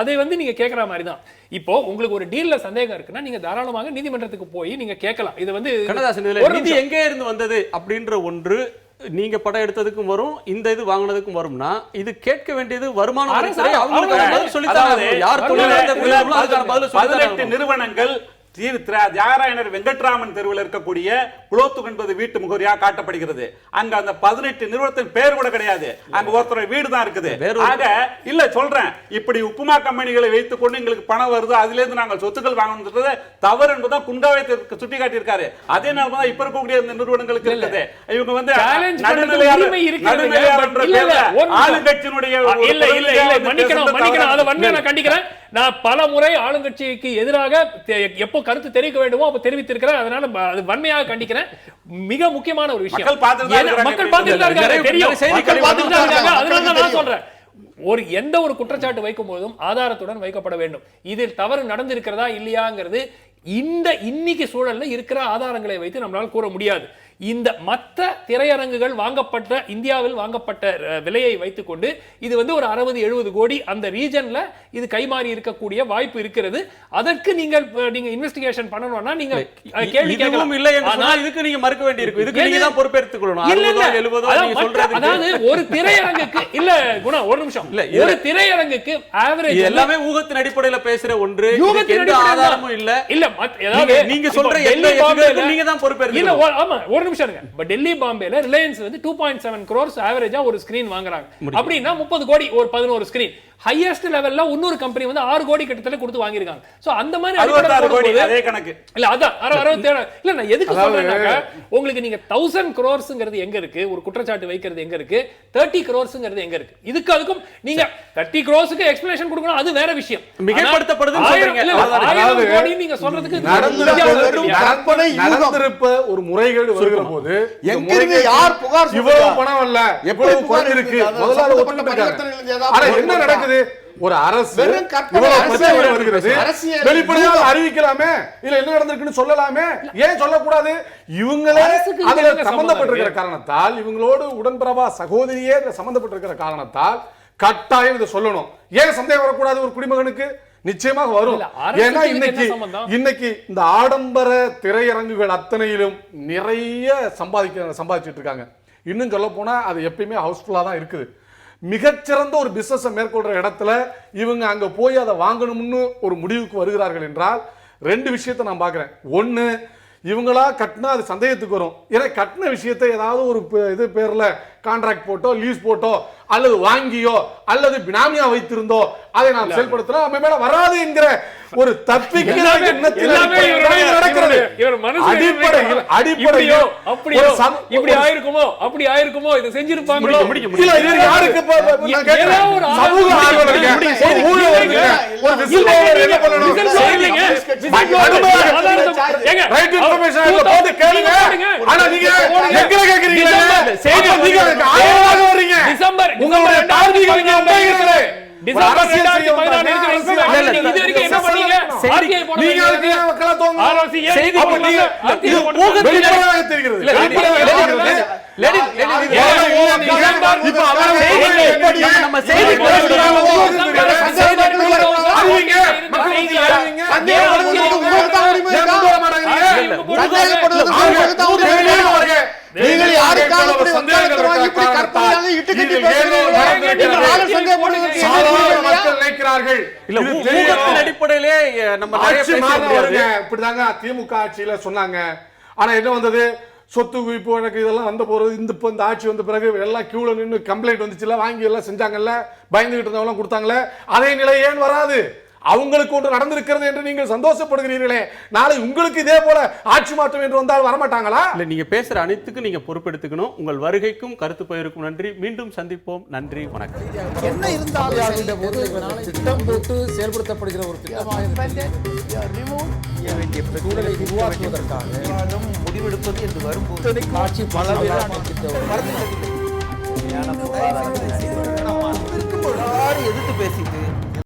அதை நீங்க கேட்கிற மாதிரி தான். இப்போ உங்களுக்கு ஒரு டீல்ல சந்தேகம் இருக்குன்னா நீங்க தாராளமாக நீதிமன்றத்துக்கு போய் நீங்க கேட்கலாம். இது நிதி எங்கே இருந்து வந்தது அப்படின்ற ஒன்று நீங்க படம் எடுத்ததுக்கும் வரும், இந்த இது வாங்கினதுக்கும் வரும்னா இது கேட்க வேண்டியது வருமான வரித்துறை. அவங்களுக்கு பதில் சொல்லித்தாங்க. யார் நிறுவனங்கள் தியாகராயனர் வெங்கட்ராமன் தெருவில் இருக்கக்கூடிய குலோத்து என்பது வீட்டு முகவரியாக காட்டப்படுகிறது. அங்க அந்த 18 நிறுவனத்தின் பெயர் கூட கிடையாது, அங்க ஒருத்தர் வீடு தான் இருக்குது. ஆக இல்ல சொல்றேன், இப்படி உப்புமா கம்பெனிகளை வைத்துக் கொண்டு எங்களுக்கு பணம் வருது, அதுல இருந்து நாங்கள் சொத்துக்கள் வாங்கணும்ன்றது தவறு என்பதான் குண்டாவை சுட்டி காட்டியிருக்காரு. அதே நேரம் இப்ப இருக்கக்கூடிய நிறுவனங்களுக்கு இருக்குது. இவங்க ஆளுங்கட்சியினுடைய கண்டிக்கிறேன். நான் பல முறை ஆளுங்கட்சிக்கு எதிராக எப்போ கருத்து தெரிவிக்க வேண்டுமோ அப்ப தெரிவித்திருக்கிறேன். அதனால அது வன்மையாக கண்டிக்கிறேன். மிக முக்கியமான ஒரு விஷயம், மக்கள் சொல்றேன், எந்த ஒரு குற்றச்சாட்டு வைக்கும் போதும் ஆதாரத்துடன் வைக்கப்பட வேண்டும். இதில் தவறு நடந்திருக்கிறதா இல்லையாங்கிறது இன்னைக்கு சூழல்ல இருக்கிற ஆதாரங்களை வைத்து நம்மளால் கூற முடியாது. இந்த மற்ற திரையரங்குகள் வாங்கப்பட்ட, இந்தியாவில் வாங்கப்பட்ட விலையை வைத்துக்கொண்டு இது ஒரு 60-70 கோடி அந்த ரீஜன்ல இது கைமாறி இருக்கக்கூடிய வாய்ப்பு இருக்கிறது. அதற்கு நீங்க இன்வெஸ்டிகேஷன் பண்ணணும்னா நீங்க கேள்வி கேட்கலாம். இல்லை என்று சொன்னா இதுக்கு நீங்க மறுக்க வேண்டியிருக்கும். இதுக்கு நீங்க தான் பொறுப்பேற்றுக் கொள்ளணும். 60-70 நீங்க சொல்றது, அதாவது ஒரு திரையரங்குக்கு இல்ல குணா, ஒரு நிமிஷம், ஒரு திரையரங்குக்கு ஆவரேஜ் எல்லாமே ஊகத்தின் அடிப்படையில பேசுற ஒன்று, எந்த ஆதாரமும் இல்ல. இல்ல நீங்க சொல்ற எந்த நீங்க தான் பொறுப்பேற்று. இல்ல ஆமா, ஒரு நிமிஷம் இருங்க. பட் டெல்லி பாம்பேல ரிலையன்ஸ் 2.7 crores ஆவரேஜா ஒரு ஸ்கிரீன் வாங்குறாங்க. அப்படின்னா 30 கோடி ஒரு 11 ஸ்கிரீன். ஹையஸ்ட் லெவல்ல இன்னொரு கம்பெனி வந்து 6 கோடி கிட்டத்தட்ட கொடுத்து வாங்கியிருக்காங்க. சோ அந்த மாதிரி 66 கோடி அதே கணக்கு இல்ல அதான் 67 இல்ல நான் எதுக்கு சொல்றேன்னாக்க உங்களுக்கு நீங்க 1000 crores-ங்கிறது எங்க இருக்கு, ஒரு குற்றச்சாட்டு வைக்கிறது எங்க இருக்கு, 30 crores-ங்கிறது எங்க இருக்கு, இதுக்கு அதுக்கும் நீங்க 30 crores-க்கு எக்ஸ்பிளனேஷன் கொடுக்கணும், அது வேற விஷயம். மிகைப்படுத்தப்படுதுன்னு சொல்றீங்க. 1000 கோடி நீங்க சொல்றதுக்கு நடந்திருப்ப ஒரு முறைகேடு வருகிற போது எங்கிருந்து யார் புகார் இவ்வளவு பணம் இல்ல எவ்வளவு குறைஞ்சிருக்கு முதல்ல ஒத்துக்கிட்டாங்க. ஆனா என்ன நடக்குது, ஒரு அரசு வெறும் கற்பனை இவ்வளவு அரசியல் பிரச்சனை வருகிறது, அரசியல் வெளிப்படையாக அறிவிக்கலாமே, இல்ல என்ன நடந்திருக்குன்னு சொல்லலாமே, ஏன் சொல்லக்கூடாது? இவங்களே அரசுக்கு அதுல என்ன சம்பந்தப்பட்டிருக்கிற காரணத்தால், இவங்களோடு உடன்பிறவா சகோதரியே இதுல சம்பந்தப்பட்டிருக்கிற காரணத்தால் கட்டாயம் இதை சொல்லணும். ஏன் சந்தேகம் வரக்கூடாது ஒரு குடிமகனுக்கு? நிச்சயமாக வரும். இல்ல, அரசுக்கு ஏன்னா இதுக்கு என்ன சம்பந்தம்? இன்னைக்கு இந்த ஆடம்பர திரையரங்குகள் அத்தனையிலும் நிறைய சம்பாதிச்சிட்டு இருக்காங்க. இன்னும் சொல்ல போனா அது எப்பயுமே ஹவுஸ்ஃபுல்லா தான் இருக்குது. மிகச்சிறந்த ஒரு பிசினஸை மேற்கொள்ற இடத்துல இவங்க அங்க போய் அதை வாங்கணும்னு ஒரு முடிவுக்கு வருகிறார்கள் என்றால் 2 விஷயத்தை நான் பார்க்கிறேன். ஒண்ணு, இவங்களா கட்டினா அது சந்தேகத்துக்கு வரும். ஏன்னா கட்டின விஷயத்தை ஏதாவது ஒரு இது பேர்ல கான்ட்ராக்ட் போட்டோ லீஸ் போட்டோ அல்லது வாங்கியோ அல்லது பினாமியா வைத்திருந்தோ அதை நாம் செயல்படுத்தினா நம்ம மேல வராது என்கிற ஒரு தப்பிக்கிற எண்ணத்தில் நடக்கிறது. அடிப்படையோ அப்படியோ இப்படி ஆயிருக்குமோ அப்படி ஆயிருக்குமோ இதை செஞ்சிருப்பாங்களோ இல்ல இது யாருக்கு நான் கேக்குறேன், சமூக ஆர்வலர்கள் ஒரு ஊழியர்கள் ஒரு விசில்ப்ளோவர் என்ன பண்ணணும்? ரைட் இன்ஃபர்மேஷன் போட்டு கேளுங்க. ஆனா நீங்க எங்க கேக்குறீங்க? நீங்க ஆர்வமாக வர்றீங்க. டிசம்பர் உங்களுடைய தார்மீகம் இங்க உண்டாகிறது. டிசம்பர் 2014 இருக்கிற இன்ஃபர்மேஷன் இது வரைக்கும் என்ன பண்ணீங்க? ஆர்டிஐ போடுங்க. நீங்க அதுக்கு மக்கள தோங்க. ஆர்ஓசி செய்தி போடுங்க. இது ஊகத்தினால தெரிகிறது. இப்ப அவரை நம்ம செய்தி நீங்கள் யாருக்காக இப்படி வக்காலத்து வாங்கி இப்படி கற்பனையாக இட்டு கட்டி நினைக்கிறார்கள். இல்ல ஊகத்தின் அடிப்படையிலே நம்ம இப்படிதாங்க திமுக ஆட்சியில சொன்னாங்க. ஆனா என்ன வந்தது? சொத்து குவிப்பு எனக்கு இதெல்லாம் வந்த போறது இந்த ஆட்சி வந்த பிறகு எல்லாம் கியூல நின்று கம்ப்ளைண்ட் வந்துச்சுல, வாங்கி எல்லாம் செஞ்சாங்கல்ல, பயந்துகிட்டு இருந்தவங்க கொடுத்தாங்களே, அதே நிலை ஏன் வராது? அவங்களுக்கு ஒன்று நடந்திருக்கிறது என்று நீங்கள் சந்தோஷப்படுகிறீர்களே, நாளை உங்களுக்கு இதே போல ஆட்சி மாற்றம் என்று வந்தால் வரமாட்டாங்களா? இல்ல நீங்க பேசுற அனைத்துக்கும் நீங்க பொறுப்பெடுத்துக்கணும். உங்கள் வருகைக்கும் கருத்து பகிர்வுக்கும் நன்றி. மீண்டும் சந்திப்போம். நன்றி, வணக்கம். என்ன இருந்தாலும் திட்டம் போட்டு செயல்படுத்தப்படுகிற ஒரு திட்டமாக சூழலை உருவாக்குவதற்காக முடிவெடுப்பது என்று வரும்போது ஆட்சி பல எதிர்த்து பேசிட்டு